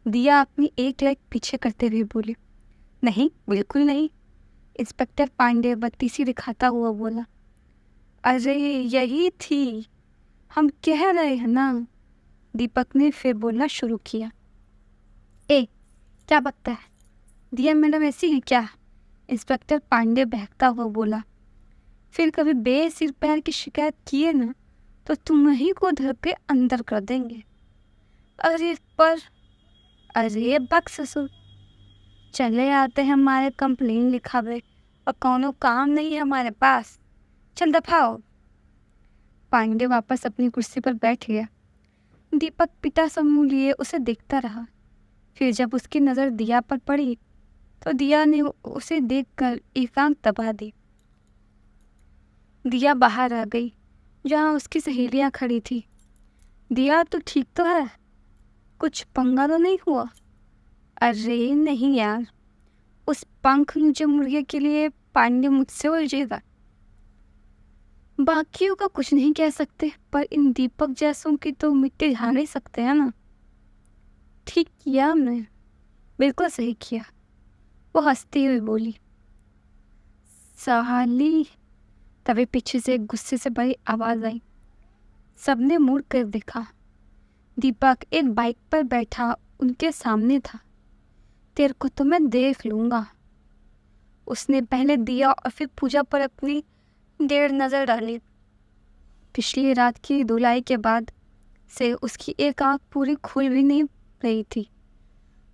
दिया अपनी एक लाइक पीछे करते हुए बोले। नहीं, बिल्कुल नहीं, इंस्पेक्टर पांडे बत्तीसी दिखाता हुआ बोला। अरे यही थी, हम कह रहे हैं ना। दीपक ने फिर बोलना शुरू किया। ए क्या बकता है, दिया मैडम ऐसी है क्या? इंस्पेक्टर पांडे बहकता हुआ बोला। फिर कभी बेसिर पैर की शिकायत किए ना तो तुम्हें को धर के अंदर कर देंगे। अरे पर, अरे बक ससुर, चले आते हैं हमारे कंप्लेन लिखावे और कौनो काम नहीं है हमारे पास, चल दफाओ। पांडे वापस अपनी कुर्सी पर बैठ गया। दीपक पिता समूह लिए उसे देखता रहा। फिर जब उसकी नज़र दिया पर पड़ी तो दिया ने उसे देखकर एकांत दबा दी। दिया बाहर आ गई जहाँ उसकी सहेलियाँ खड़ी थी। दिया तो ठीक तो है, कुछ पंगा तो नहीं हुआ? अरे नहीं यार, उस पंख नीचे मुर्गे के लिए पांडे मुझसे उलझेगा। बाकियों का कुछ नहीं कह सकते, पर इन दीपक जैसों की तो मिट्टी झाड़ नहीं सकते हैं ना। ठीक किया हमने, बिल्कुल सही किया, वो हंसती हुई बोली। साली, तभी पीछे से गुस्से से भरी आवाज आई। सबने मुड़ कर देखा। दीपक एक बाइक पर बैठा उनके सामने था। तेरे को तो मैं देख लूंगा। उसने पहले दिया और फिर पूजा पर अपनी देर नजर डाली। पिछली रात की धुलाई के बाद से उसकी एक आंख पूरी खुल भी नहीं रही थी।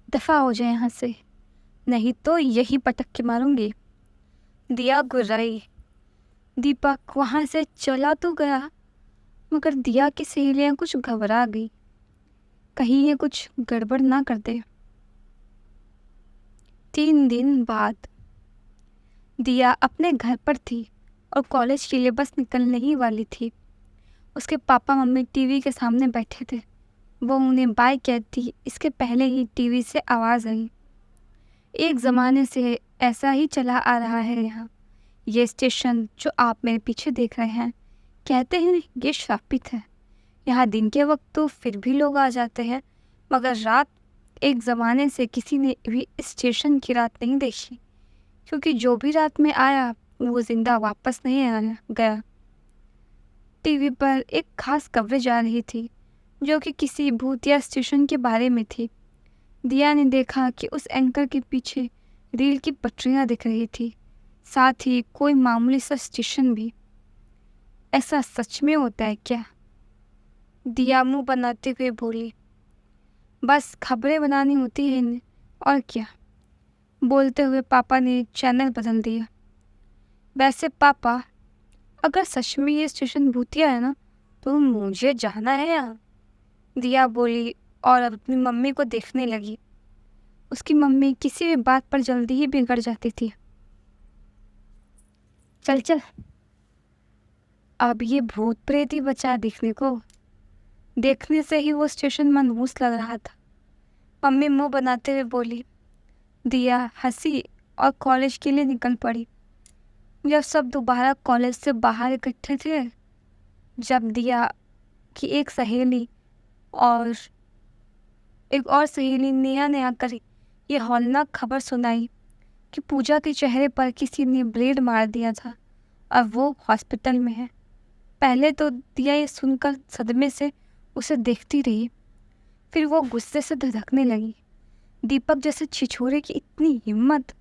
दफा हो जाए यहाँ से, नहीं तो यही पटक के मारूंगी। दिया गुर्राई। दीपक वहां से चला तो गया, मगर दिया की सहेलियां कुछ घबरा गई, कहीं ये कुछ गड़बड़ ना कर दे। 3 दिन बाद दिया अपने घर पर थी और कॉलेज के लिए बस निकलने ही वाली थी। उसके पापा मम्मी टीवी के सामने बैठे थे। वो उन्हें बाय कहती, इसके पहले ही टीवी से आवाज़ आई। एक ज़माने से ऐसा ही चला आ रहा है यहाँ। ये स्टेशन जो आप मेरे पीछे देख रहे हैं, कहते हैं ये श्रापित है। यहाँ दिन के वक्त तो फिर भी लोग आ जाते हैं, मगर रात एक ज़माने से किसी ने भी इस स्टेशन की रात नहीं देखी, क्योंकि जो भी रात में आया वो जिंदा वापस नहीं आया गया। टीवी पर एक खास कवरेज आ रही थी जो कि किसी भूतिया स्टेशन के बारे में थी। दिया ने देखा कि उस एंकर के पीछे रेल की पटरियां दिख रही थी, साथ ही कोई मामूली सा स्टेशन भी। ऐसा सच में होता है क्या? दिया मुंह बनाते हुए बोली। बस खबरें बनानी होती है इन्हें, और क्या। बोलते हुए पापा ने चैनल बदल दिया। वैसे पापा, अगर सच में ये स्टेशन भूतिया है ना, तो मुझे जाना है यहाँ। दिया बोली और अपनी मम्मी को देखने लगी। उसकी मम्मी किसी भी बात पर जल्दी ही बिगड़ जाती थी। चल चल, अब ये भूत प्रेत ही बचा दिखने को। देखने से ही वो स्टेशन मनहूस लग रहा था। मम्मी मुंह बनाते हुए बोली। दिया हंसी और कॉलेज के लिए निकल पड़ी। जब सब दोबारा कॉलेज से बाहर इकट्ठे थे, जब दिया की एक सहेली और सहेली नेहा ने आकर ये हौलनाक खबर सुनाई कि पूजा के चेहरे पर किसी ने ब्लेड मार दिया था और वो हॉस्पिटल में है। पहले तो दिया ये सुनकर सदमे से उसे देखती रही, फिर वो गुस्से से धधकने लगी। दीपक जैसे छिछोरे की इतनी हिम्मत!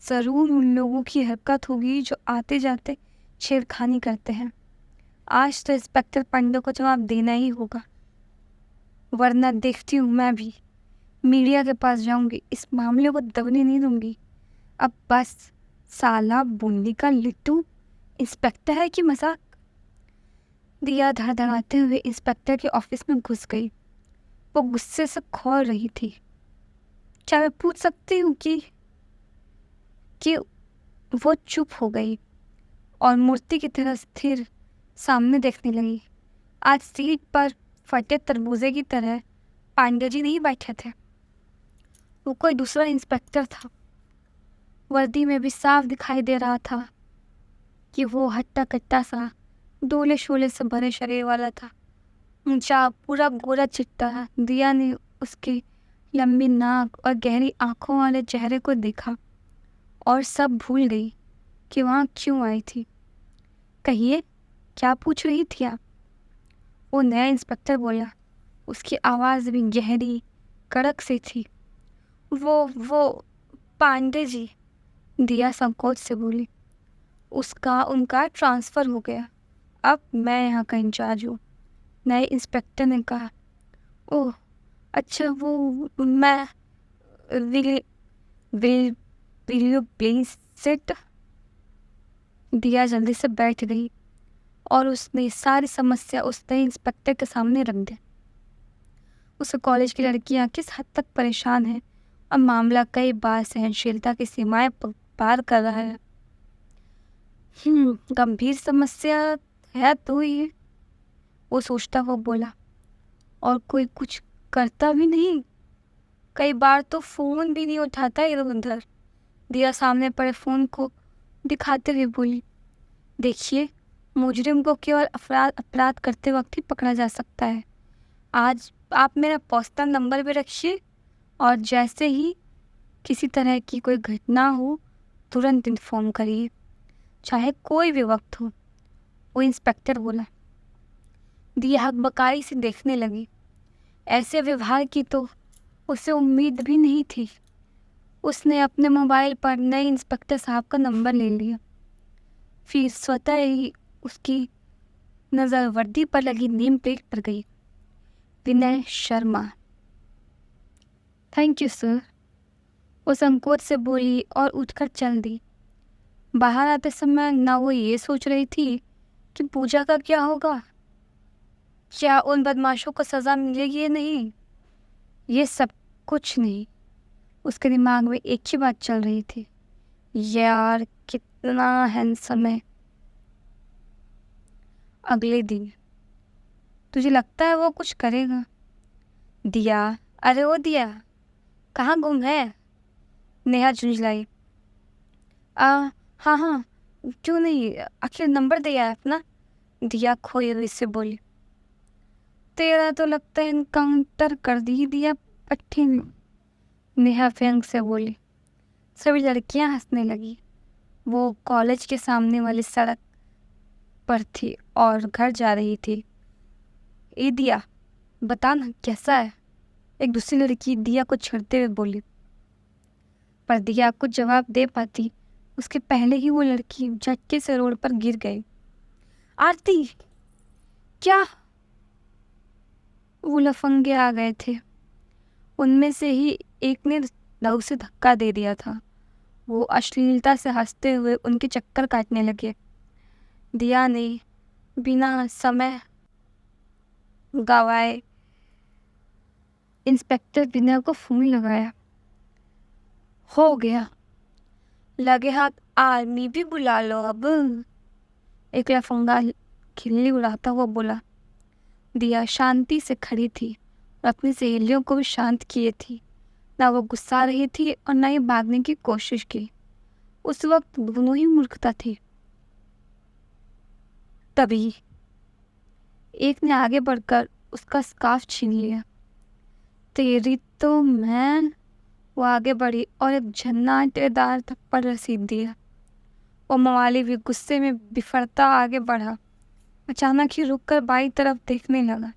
ज़रूर उन लोगों की हरकत होगी जो आते जाते छेड़खानी करते हैं। आज तो इंस्पेक्टर पांडे को जवाब देना ही होगा, वरना देखती हूँ मैं भी मीडिया के पास जाऊंगी। इस मामले को दबने नहीं दूंगी। अब बस, साला बूंदी का लिट्टू इंस्पेक्टर है कि मजाक। दिया धड़धड़ाते हुए इंस्पेक्टर के ऑफिस में घुस गई। वो गुस्से से खौल रही थी। क्या मैं पूछ सकती हूँ कि वो चुप हो गई और मूर्ति की तरह स्थिर सामने देखने लगी। आज सीट पर फटे तरबूजे की तरह पांडे जी नहीं बैठे थे, वो कोई दूसरा इंस्पेक्टर था। वर्दी में भी साफ दिखाई दे रहा था कि वो हट्टा कट्टा सा डोले शोले से भरे शरीर वाला था। ऊंचा, पूरा गोरा चिट्टा है। दिया ने उसकी लंबी नाक और गहरी आंखों वाले चेहरे को देखा और सब भूल गई कि वहाँ क्यों आई थी। कहिए, क्या पूछ रही थी आप? वो नया इंस्पेक्टर बोला। उसकी आवाज़ भी गहरी, कड़क सी थी। वो पांडे जी, दिया संकोच से बोली। उनका ट्रांसफ़र हो गया, अब मैं यहाँ का इंचार्ज हूँ, नए इंस्पेक्टर ने कहा। ओह अच्छा, वो मैं will will will you please sit? दिया जल्दी से बैठ गई और उसने सारी समस्या उस नए इंस्पेक्टर के सामने रख दी। उस कॉलेज की लड़कियां किस हद तक परेशान हैं और मामला कई बार सहनशीलता की सीमाएं पार कर रहा है। गंभीर समस्या है तो ये, वो सोचता हुआ बोला। और कोई कुछ करता भी नहीं। कई बार तो फ़ोन भी नहीं उठाता इधर उधर। दिया सामने पड़े फ़ोन को दिखाते हुए बोली, देखिए, मुजरिम को केवल अपराध करते वक्त ही पकड़ा जा सकता है। आज आप मेरा पर्सनल नंबर भी रखिए और जैसे ही किसी तरह की कोई घटना हो तुरंत इन्फॉर्म करिए, चाहे कोई भी वक्त हो। वो इंस्पेक्टर बोला। दिया हकबकाई से देखने लगी। ऐसे व्यवहार की तो उसे उम्मीद भी नहीं थी। उसने अपने मोबाइल पर नए इंस्पेक्टर साहब का नंबर ले लिया। फिर स्वतः ही उसकी नज़र वर्दी पर लगी नेम प्लेट पर गई, Vinay Sharma. Thank you sir, वो संकोच से बोली और उठकर चल दी। बाहर आते समय ना वो ये सोच रही थी कि पूजा का क्या होगा, क्या उन बदमाशों को सज़ा मिलेगी या नहीं। ये सब कुछ नहीं, उसके दिमाग में एक ही बात चल रही थी, यार कितना हैंडसम है। अगले दिन, तुझे लगता है वो कुछ करेगा? दिया, अरे वो दिया, कहाँ गुम है? नेहा झुंझलाई। हाँ हाँ, क्यों नहीं, आखिर नंबर दिया है अपना। दिया खोई हुई से बोली। तेरा तो लगता है इनकाउंटर कर दी दिया पट्टी ने, नेहा व्यंग से बोली। सभी लड़कियां हंसने लगी। वो कॉलेज के सामने वाली सड़क पर थी और घर जा रही थी। ए दिया, बता ना कैसा है? एक दूसरी लड़की दिया को छेड़ते हुए बोली। पर दिया कुछ जवाब दे पाती उसके पहले ही वो लड़की झटके से रोड पर गिर गई। आरती, क्या? वो लफंगे आ गए थे। उनमें से ही एक ने लहू से धक्का दे दिया था। वो अश्लीलता से हंसते हुए उनके चक्कर काटने लगे। दिया ने बिना समय गवाए इंस्पेक्टर विनय को फोन लगाया। हो गया, लगे हाथ आर्मी भी बुला लो अब, एक लफंगा खिल्ली उड़ाता हुआ बोला। दिया शांति से खड़ी थी और अपनी सहेलियों को भी शांत किए थी। ना वो गुस्सा रही थी और ना ही भागने की कोशिश की। उस वक्त दोनों ही मूर्खता थी। तभी एक ने आगे बढ़कर उसका स्कार्फ छीन लिया। तेरी तो मैं, वो आगे बढ़ी और एक झन्नाटेदार थप्पड़ रसीद दिया। वो मवाली भी गुस्से में बिफरता आगे बढ़ा। अचानक ही रुककर बाईं तरफ देखने लगा।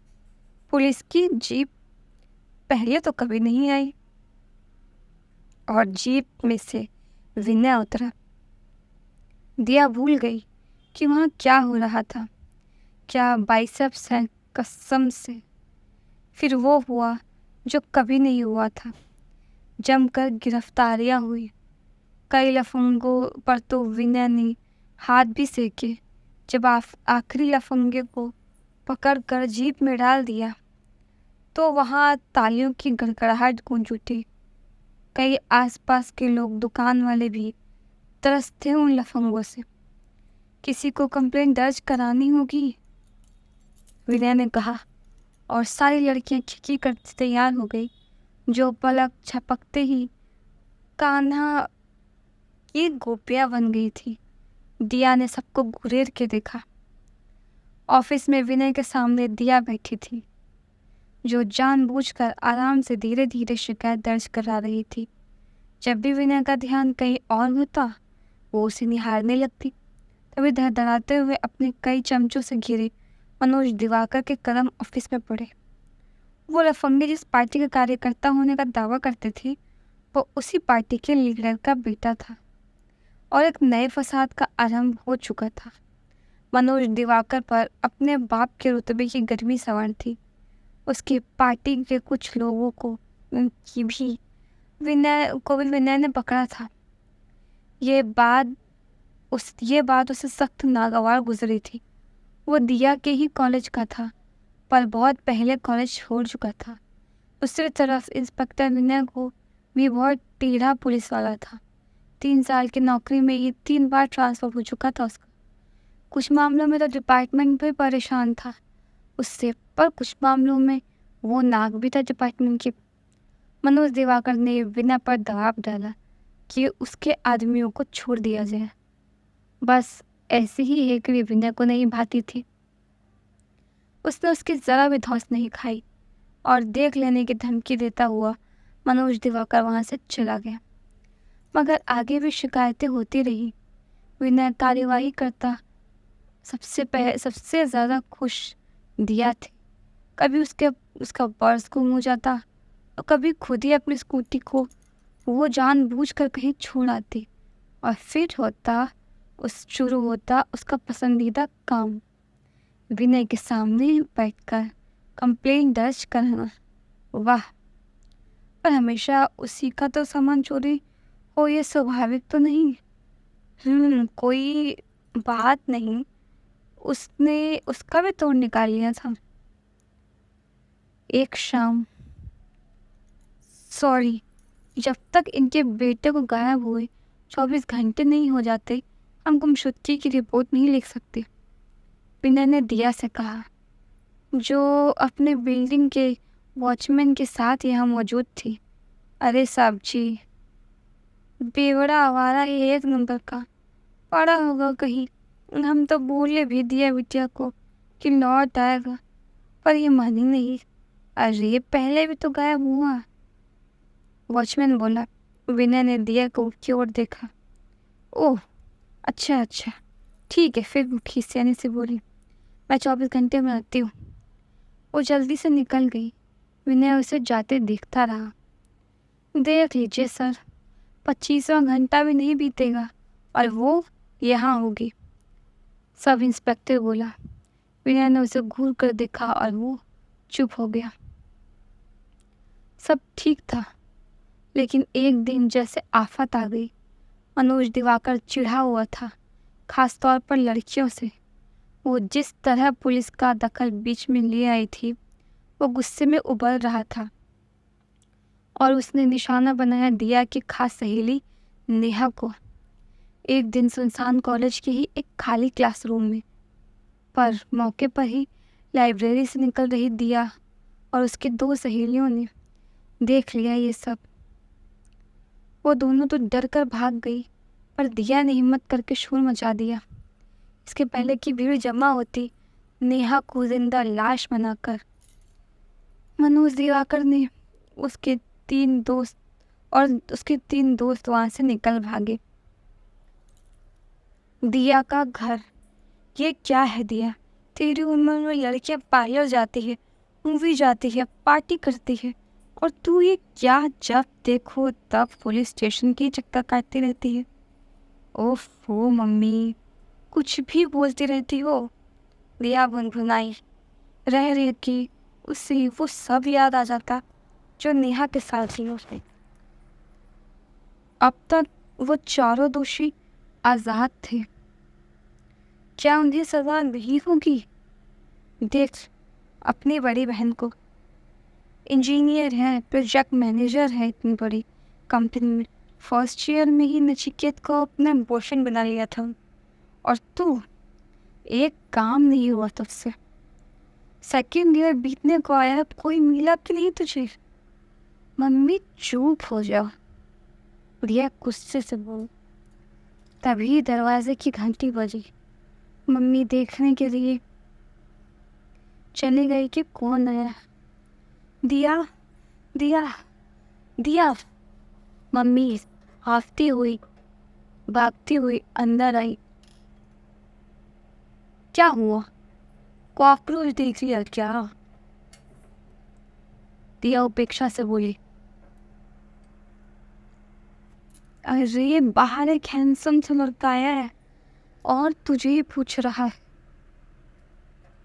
पुलिस की जीप पहले तो कभी नहीं आई और जीप में से विनय उतरा। दिया भूल गई कि वहाँ क्या हो रहा था। क्या बाइसेप्स हैं कसम से। फिर वो हुआ जो कभी नहीं हुआ था, जमकर गिरफ्तारियां हुई। कई लफंगों पर तो विनय ने हाथ भी सेके। जब आखिरी लफंगे को पकड़कर जीप में डाल दिया तो वहाँ तालियों की गड़गड़ाहट गूंज उठी। कई आसपास के लोग, दुकान वाले भी तरस थे उन लफंगों से। किसी को कंप्लेंट दर्ज करानी होगी, विनय ने कहा, और सारी लड़कियां खिकी करती तैयार हो गई। जो पलक झपकते ही कान्हा की गोपियां बन गई थी। दिया ने सबको घुरेर के देखा। ऑफिस में विनय के सामने दिया बैठी थी, जो जानबूझकर आराम से धीरे धीरे शिकायत दर्ज करा रही थी। जब भी विनय का ध्यान कहीं और होता वो उसे निहारने लगती। तभी धड़धड़ाते हुए अपने कई चमचों से घिरे मनोज दिवाकर के कदम ऑफिस में पड़े। वो लफंगे जिस पार्टी के कार्यकर्ता होने का दावा करते थे वो उसी पार्टी के लीडर का बेटा था और एक नए फसाद का आरंभ हो चुका था। मनोज दिवाकर पर अपने बाप के रुतबे की गर्मी सवार थी। उसकी पार्टी के कुछ लोगों को भी विनय ने पकड़ा था। ये बात उसे सख्त नागवार गुजरी थी। वो दिया के ही कॉलेज का था, पर बहुत पहले कॉलेज छोड़ चुका था। दूसरी तरफ इंस्पेक्टर विनय को भी बहुत टेढ़ा पुलिस वाला था। 3 साल की नौकरी में ही 3 बार ट्रांसफ़र हो चुका था उसका। कुछ मामलों में तो डिपार्टमेंट भी परेशान था उससे, पर कुछ मामलों में वो नाक भी था डिपार्टमेंट की। मनोज दिवाकर ने विनय पर दबाव डाला कि उसके आदमियों को छोड़ दिया जाए। बस ऐसी ही हेकड़ी विनय को नहीं भाती थी। उसने उसकी जरा भी धौंस नहीं खाई और देख लेने की धमकी देता हुआ मनोज दिवाकर वहां से चला गया। मगर आगे भी शिकायतें होती रही। विनय कार्यवाही करता। सबसे ज़्यादा खुश दिया थी। कभी उसका पर्स गुम हो जाता और कभी खुद ही अपनी स्कूटी को वो जानबूझकर कहीं छोड़ आती और फिर शुरू होता उसका पसंदीदा काम, विनय के सामने बैठकर कंप्लेंट दर्ज करना। वाह, पर हमेशा उसी का तो सामान चोरी हो ये स्वाभाविक तो नहीं। कोई बात नहीं, उसने उसका भी तोड़ निकाल लिया था। एक शाम, सॉरी, जब तक इनके बेटे को गायब हुए 24 घंटे नहीं हो जाते, हम गुमशुदगी की रिपोर्ट नहीं लिख सकते। विनय ने दिया से कहा, जो अपने बिल्डिंग के वॉचमैन के साथ यहाँ मौजूद थी। अरे साहब जी, बेवड़ा आवारा है, एक नंबर का पड़ा होगा कहीं। हम तो बोले भी दिया बिटिया को कि लौट आएगा, पर ये मानी नहीं। अरे पहले भी तो गायब हुआ, वॉचमैन बोला। विनय ने दिया को की ओर देखा। ओह, अच्छा, ठीक है। फिर वो खिसियाने से बोली, मैं 24 घंटे में आती हूँ। वो जल्दी से निकल गई। विनय उसे जाते देखता रहा। देख लीजिए सर, 25वां घंटा भी नहीं बीतेगा और वो यहाँ होगी, सब इंस्पेक्टर बोला। विनय ने उसे घूर कर देखा और वो चुप हो गया। सब ठीक था, लेकिन एक दिन जैसे आफत आ गई। मनोज दिवाकर चिढ़ा हुआ था, खास तौर पर लड़कियों से। वो जिस तरह पुलिस का दखल बीच में ले आई थी, वो गुस्से में उबल रहा था और उसने निशाना बनाया दिया की खास सहेली नेहा को। एक दिन सुनसान कॉलेज के ही एक खाली क्लासरूम में, पर मौके पर ही लाइब्रेरी से निकल रही दिया और उसकी 2 सहेलियों ने देख लिया ये सब। वो दोनों तो डर कर भाग गई, पर दिया ने हिम्मत करके शोर मचा दिया। इसके पहले कि भीड़ जमा होती, नेहा को जिंदा लाश बनाकर मनोज दिवाकर ने उसके 3 दोस्त वहां से निकल भागे। दिया का घर, ये क्या है दिया? तेरी उम्र में लड़कियां पार्लर जाती है, मूवी जाती है, पार्टी करती है, और तू ये क्या जब देखो तब पुलिस स्टेशन की चक्कर काटती रहती है। ओफो मम्मी, कुछ भी बोलती रहती हो। दिया भुनभुनाई रह रही कि उससे वो सब याद आ जाता जो नेहा के साथ थी उसने। अब तक वो चारों दोषी आजाद थे, क्या उन्हें सजा नहीं होगी? देख अपनी बड़ी बहन को, इंजीनियर है, प्रोजेक्ट मैनेजर है इतनी बड़ी कंपनी में। फर्स्ट ईयर में ही नचिकेत को अपना बॉयफ्रेंड बना लिया था, और तू, एक काम नहीं हुआ तुझसे। सेकेंड ईयर बीतने को आया, कोई मिला कि नहीं तुझे? मम्मी चुप हो जाओ, रिया गुस्से से बोल। तभी दरवाजे की घंटी बजी। मम्मी देखने के लिए चली गई कि कौन आया। दिया, दिया, दिया। मम्मी हाफती हुई भागती हुई अंदर आई। क्या हुआ? कॉकरोच देख लिया क्या? दिया उपेक्षा से बोली। अरे बाहर एक हैंडसम सा लड़का आया है और तुझे ही पूछ रहा है।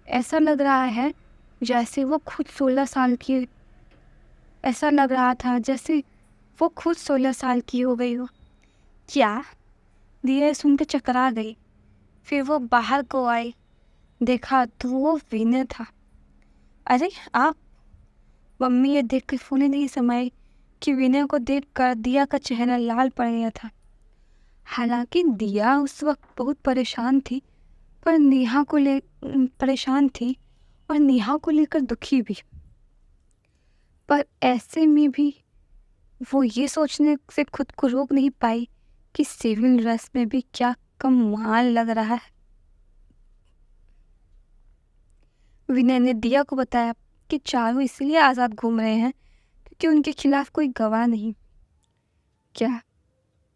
ऐसा लग रहा है जैसे वो खुद 16 साल की, ऐसा लग रहा था जैसे वो खुद 16 साल की हो गई हो। क्या? दिया सुनकर चकरा गई। फिर वो बाहर को आई, देखा तो वो विनय था। अरे आप? मम्मी ये देख कर फूले नहीं समाई कि विनय को देखकर दिया का चेहरा लाल पड़ गया था। हालांकि दिया उस वक्त बहुत परेशान थी, पर नेहा को ले परेशान थी और नेहा को लेकर दुखी भी। पर ऐसे में भी वो ये सोचने से खुद को रोक नहीं पाई कि सिविल ड्रेस में भी क्या कमाल लग रहा है। विनय ने दिया को बताया कि चारों इसलिए आज़ाद घूम रहे हैं क्योंकि उनके खिलाफ कोई गवाह नहीं। क्या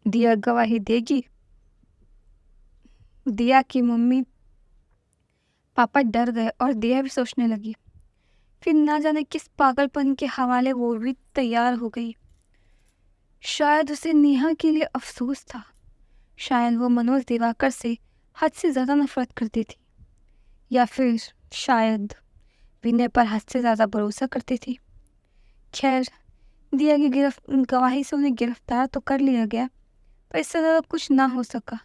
दिया गवाही देगी? दिया की मम्मी पापा डर गए और दिया भी सोचने लगी। फिर ना जाने किस पागलपन के हवाले वो भी तैयार हो गई। शायद उसे नेहा के लिए अफसोस था, शायद वो मनोज दिवाकर से हद से ज़्यादा नफरत करती थी, या फिर शायद विनय पर हद से ज़्यादा भरोसा करती थी। खैर, दिया की गवाही से उन्हें गिरफ्तार तो कर लिया गया, पर इससे ज़्यादा कुछ ना हो सका।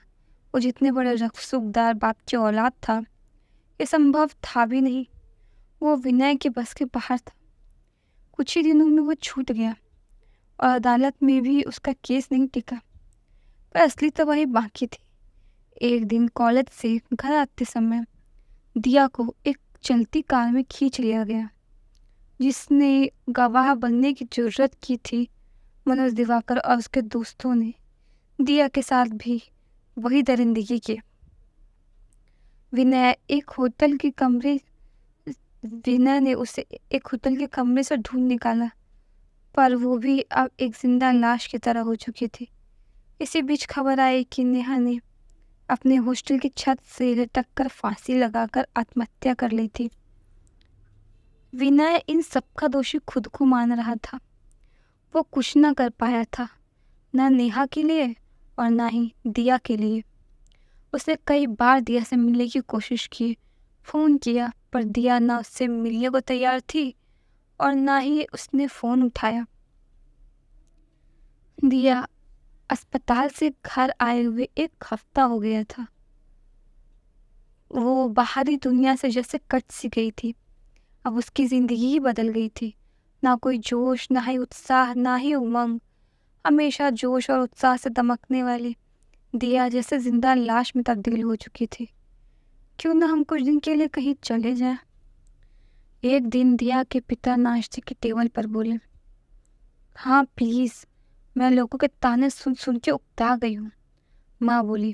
वो जितने बड़े रसूखदार बाप की औलाद था, ये संभव था भी नहीं। वो विनय के बस के बाहर था। कुछ ही दिनों में वो छूट गया और अदालत में भी उसका केस नहीं टिका। पर असली तबाही बाकी थी। एक दिन कॉलेज से घर आते समय दिया को एक चलती कार में खींच लिया गया। जिसने गवाह बनने की जरूरत की थी, मनोज दिवाकर और उसके दोस्तों ने दिया के साथ भी वही दरिंदगी की। विनय ने उसे एक होटल के कमरे से ढूंढ निकाला, पर वो भी अब एक जिंदा लाश की तरह हो चुकी थी। इसी बीच खबर आई कि नेहा ने अपने हॉस्टल की छत से लटक कर फांसी लगाकर आत्महत्या कर ली थी। विनय इन सबका दोषी खुद को मान रहा था। वो कुछ न कर पाया था, न नेहा के लिए और ना ही दिया के लिए। उसने कई बार दिया से मिलने की कोशिश की, फ़ोन किया, पर दिया ना उससे मिलने को तैयार थी और ना ही उसने फ़ोन उठाया। दिया अस्पताल से घर आए हुए 1 हफ्ता हो गया था। वो बाहरी दुनिया से जैसे कट सी गई थी। अब उसकी ज़िंदगी ही बदल गई थी। ना कोई जोश, ना ही उत्साह, ना ही उमंग। हमेशा जोश और उत्साह से दमकने वाली दिया जैसे जिंदा लाश में तब्दील हो चुकी थी। क्यों ना हम कुछ दिन के लिए कहीं चले जाएं? एक दिन दिया के पिता नाश्ते की टेबल पर बोले, हाँ प्लीज़, मैं लोगों के ताने सुन सुन के उकता गई हूँ। माँ बोली,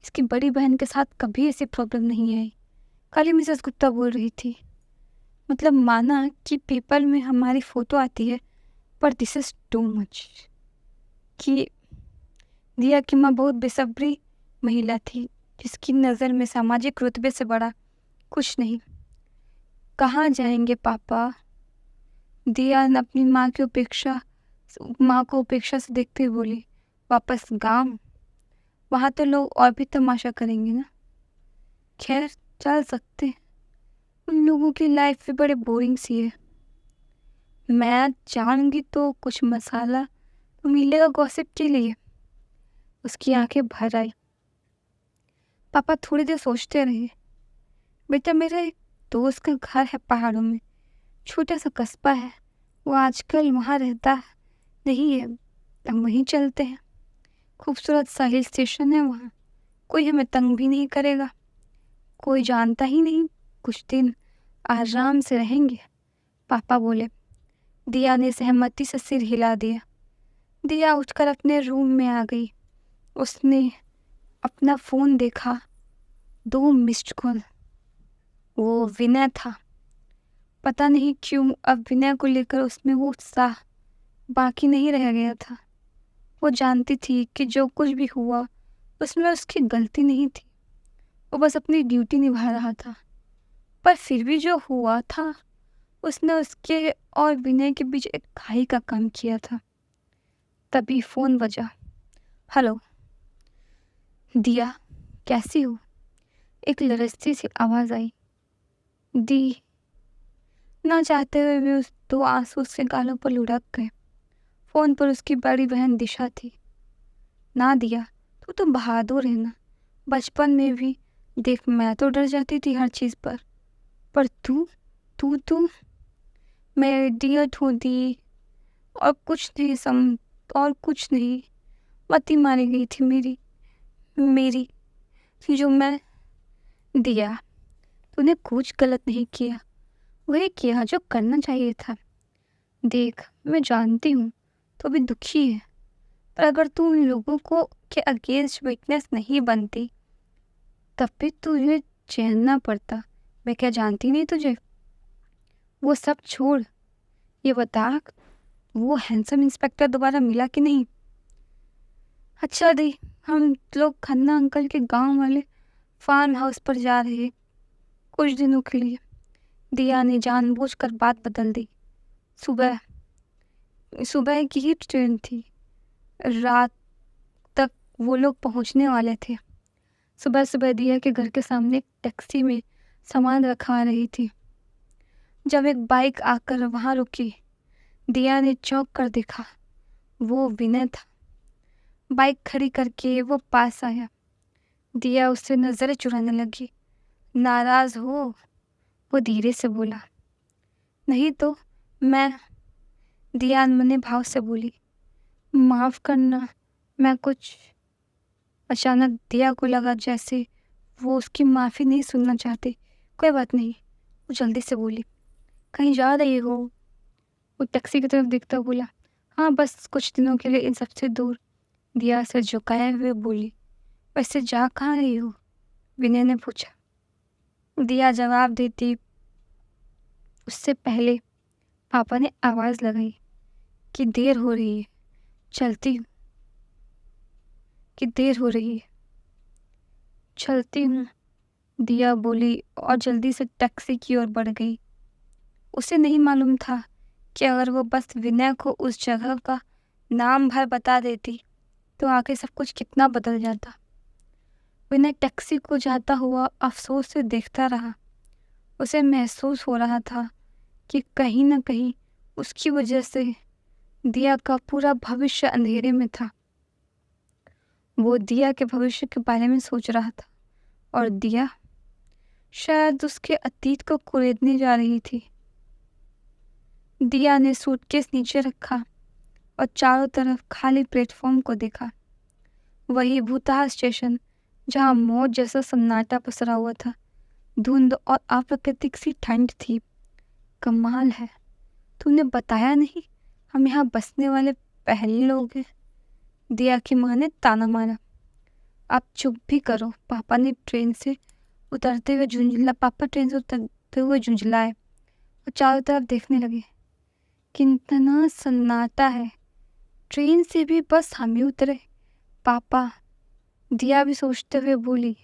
इसकी बड़ी बहन के साथ कभी ऐसी प्रॉब्लम नहीं आई। कल ही मिसेस गुप्ता बोल रही थी। मतलब माना कि पेपर में हमारी फ़ोटो आती है, पर दिस इज़ टू मच। कि दिया की माँ बहुत बेसब्री महिला थी, जिसकी नज़र में सामाजिक रुतबे से बड़ा कुछ नहीं। कहाँ जाएंगे पापा? दिया ने अपनी माँ को उपेक्षा से देखते हुए बोली, वापस गांव? वहाँ तो लोग और भी तमाशा करेंगे ना। खैर, चल सकते हैं। उन लोगों की लाइफ भी बड़े बोरिंग सी है। मैं जाऊंगी तो कुछ मसाला तो मिलेगा गॉसिप के लिए। उसकी आंखें भर आई। पापा थोड़ी देर सोचते रहे। बेटा, मेरे एक दोस्त का घर है पहाड़ों में, छोटा सा कस्बा है। वो आजकल वहाँ रहता नहीं है, हम वहीं चलते हैं। खूबसूरत सा हिल स्टेशन है वहाँ, कोई हमें तंग भी नहीं करेगा, कोई जानता ही नहीं। कुछ दिन आराम से रहेंगे, पापा बोले। दिया ने सहमति से सिर हिला दिया। दिया उठकर अपने रूम में आ गई। उसने अपना फ़ोन देखा, 2 मिस्ड कॉल। वो विनय था। पता नहीं क्यों अब विनय को लेकर उसमें वो उत्साह बाकी नहीं रह गया था। वो जानती थी कि जो कुछ भी हुआ उसमें उसकी गलती नहीं थी, वो बस अपनी ड्यूटी निभा रहा था। पर फिर भी जो हुआ था उसने उसके और विनय के बीच एक खाई का काम किया था। तभी फ़ोन बजा। हेलो दिया, कैसी हो? एक लरजती सी आवाज़ आई। दी। ना चाहते हुए भी उस 2 आंसू उसके गालों पर लुढ़क गए। फ़ोन पर उसकी बड़ी बहन दिशा थी। ना दिया, तू तो बहादुर है ना। बचपन में भी देख, मैं तो डर जाती थी हर चीज़ पर तू तू तू मैं इडियट हूँ दी। और कुछ नहीं। मती मारी गई थी मेरी जो मैं दिया, तूने कुछ गलत नहीं किया, वही किया जो करना चाहिए था। देख, मैं जानती हूँ तू भी दुखी है, पर अगर तू उन लोगों को के अगेंस्ट विटनेस नहीं बनती तब भी तुझे झेलना पड़ता। मैं क्या जानती नहीं तुझे? वो सब छोड़, ये बता, वो हैंडसम इंस्पेक्टर दोबारा मिला कि नहीं? अच्छा दी, हम लोग खन्ना अंकल के गांव वाले फार्म हाउस पर जा रहे हैं कुछ दिनों के लिए। दिया ने जानबूझकर बात बदल दी। सुबह सुबह की ही ट्रेन थी, रात तक वो लोग पहुंचने वाले थे। सुबह सुबह दिया के घर के सामने एक टैक्सी में सामान रखवा रही थी जब एक बाइक आकर वहां रुकी। दिया ने चौंक कर देखा, वो विनय था। बाइक खड़ी करके वो पास आया। दिया उससे नजरें चुराने लगी। नाराज हो? वो धीरे से बोला। नहीं तो मैं, दिया अनमने भाव से बोली। माफ करना, मैं कुछ। अचानक दिया को लगा जैसे वो उसकी माफी नहीं सुनना चाहती। कोई बात नहीं, वो जल्दी से बोली। कहीं जा रही हो? वो टैक्सी की तरफ देखता बोला। हाँ, बस कुछ दिनों के लिए इन सबसे दूर। दिया सिर झुकाए हुए बोली। वैसे जा कहाँ रही हो? विनय ने पूछा। दिया जवाब देती उससे पहले पापा ने आवाज लगाई कि देर हो रही है, चलती हूँ। कि देर हो रही है, चलती हूँ, दिया बोली और जल्दी से टैक्सी की ओर बढ़ गई। उसे नहीं मालूम था कि अगर वो बस विनय को उस जगह का नाम भर बता देती तो आगे सब कुछ कितना बदल जाता। विनय टैक्सी को जाता हुआ अफसोस से देखता रहा। उसे महसूस हो रहा था कि कहीं न कहीं उसकी वजह से दिया का पूरा भविष्य अंधेरे में था। वो दिया के भविष्य के बारे में सोच रहा था और दिया शायद उसके अतीत को कुरेदने जा रही थी। दिया ने सूटकेस नीचे रखा और चारों तरफ खाली प्लेटफॉर्म को देखा। वही भूतहा स्टेशन जहां मौत जैसा सन्नाटा पसरा हुआ था। धुंध और अप्राकृतिक सी ठंड थी। कमाल है, तूने बताया नहीं हम यहाँ बसने वाले पहले लोग हैं। दिया की माँ ने ताना मारा। आप चुप भी करो, पापा ने ट्रेन से उतरते हुए झुंझलाए और चारों तरफ देखने लगे। कितना सन्नाटा है, ट्रेन से भी बस हम ही उतरे। पापा, दिया भी सोचते हुए बोली।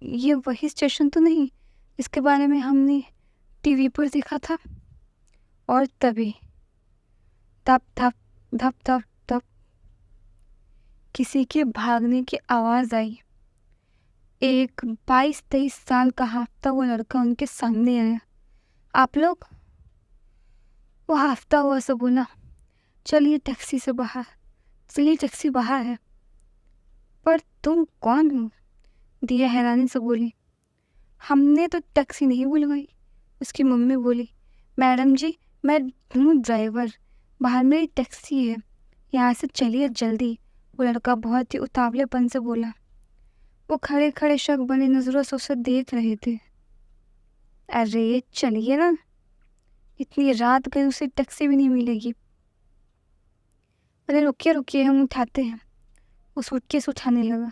ये वही स्टेशन तो नहीं जिसके बारे में हमने टीवी पर देखा था? और तभी धप धप धप धप धप किसी के भागने की आवाज आई। एक 22-23 साल का हाफता हुआ लड़का उनके सामने आया। आप लोग? वो हाफता हुआ से बोला। चलिए टैक्सी बाहर है। पर तुम कौन हो? दिया हैरानी से बोली। हमने तो टैक्सी नहीं बुलवाई, उसकी मम्मी बोली। मैडम जी, मैं हूँ ड्राइवर, बाहर मेरी टैक्सी है, यहाँ से चलिए जल्दी। वो लड़का बहुत ही उतावलेपन से बोला। वो खड़े खड़े शक बनी नजरों से उसे देख रहे थे। अरे चलिए ना, इतनी रात गई, उसे टैक्सी भी नहीं मिलेगी। अरे रुकिए रुकिए, हम उठाते हैं। वो सूटकेस उठाने लगा।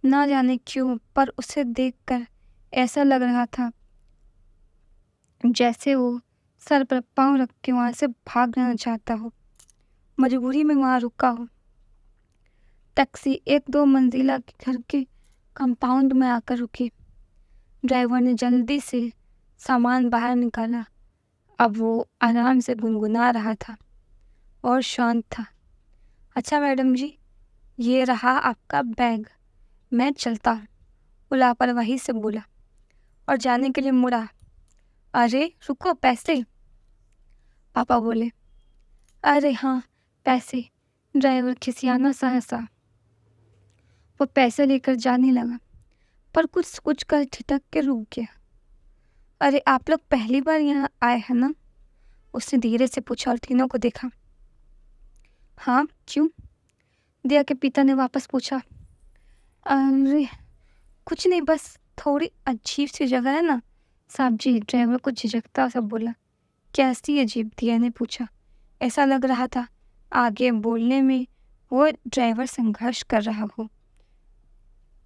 ना जाने क्यों, पर उसे देखकर ऐसा लग रहा था जैसे वो सर पर पांव रख के वहां से भागना चाहता हो, मजबूरी में वहां रुका हो। टैक्सी 1-2 मंजिला के घर के कंपाउंड में आकर रुकी। ड्राइवर ने जल्दी से सामान बाहर निकाला। अब वो आराम से गुनगुना रहा था और शांत था। अच्छा मैडम जी, ये रहा आपका बैग, मैं चलता हूँ। वो लापरवाही से बोला और जाने के लिए मुड़ा। अरे रुको, पैसे, पापा बोले। अरे हाँ, पैसे। ड्राइवर खिसियाना सा हंसा। वो पैसे लेकर जाने लगा, पर कुछ कुछ कर ठिठक के रुक गया। अरे आप लोग पहली बार यहाँ आए हैं ना? उसने धीरे से पूछा और तीनों को देखा। हाँ, क्यों? दिया के पिता ने वापस पूछा। अरे कुछ नहीं, बस थोड़ी अजीब सी जगह है ना। साहब जी, ड्राइवर को झिझकता सा बोला। कैसी अजीब? दिया ने पूछा। ऐसा लग रहा था आगे बोलने में वो ड्राइवर संघर्ष कर रहा हो।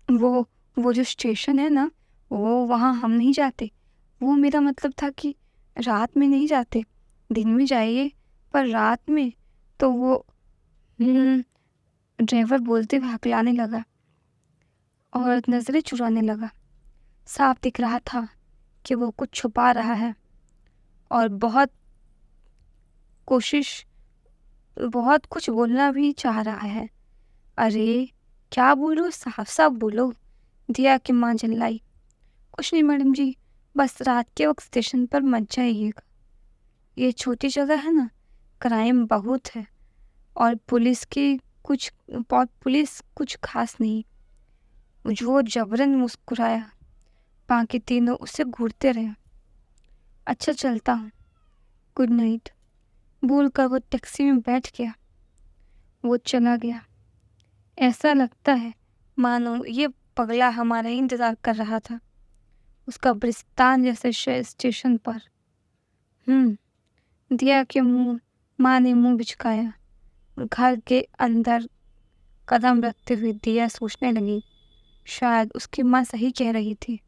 वो वो जो स्टेशन है ना, वो वहाँ हम नहीं जाते। वो मेरा मतलब था कि रात में नहीं जाते, दिन में जाइए, पर रात में तो वो ड्राइवर बोलते हुए हकलाने लगा और नज़रें चुराने लगा। साफ दिख रहा था कि वो कुछ छुपा रहा है और बहुत कुछ बोलना भी चाह रहा है। अरे क्या बोलो, साफ साफ बोलो। दिया की माँ चिल्लाई। कुछ नहीं मैडम जी, बस रात के वक्त स्टेशन पर मत जाइएगा। ये छोटी जगह है ना, क्राइम बहुत है और पुलिस कुछ खास नहीं। वो जबरन मुस्कुराया। बाकी तीनों उसे घूरते रहे। अच्छा चलता हूँ, गुड नाइट बोलकर वो टैक्सी में बैठ गया। वो चला गया। ऐसा लगता है मानो ये पगला हमारा ही इंतजार कर रहा था, उसका ब्रिस्तान जैसे स्टेशन पर। दिया के माँ ने मुंह बिचकाया और घर के अंदर कदम रखते हुए दिया सोचने लगी, शायद उसकी माँ सही कह रही थी।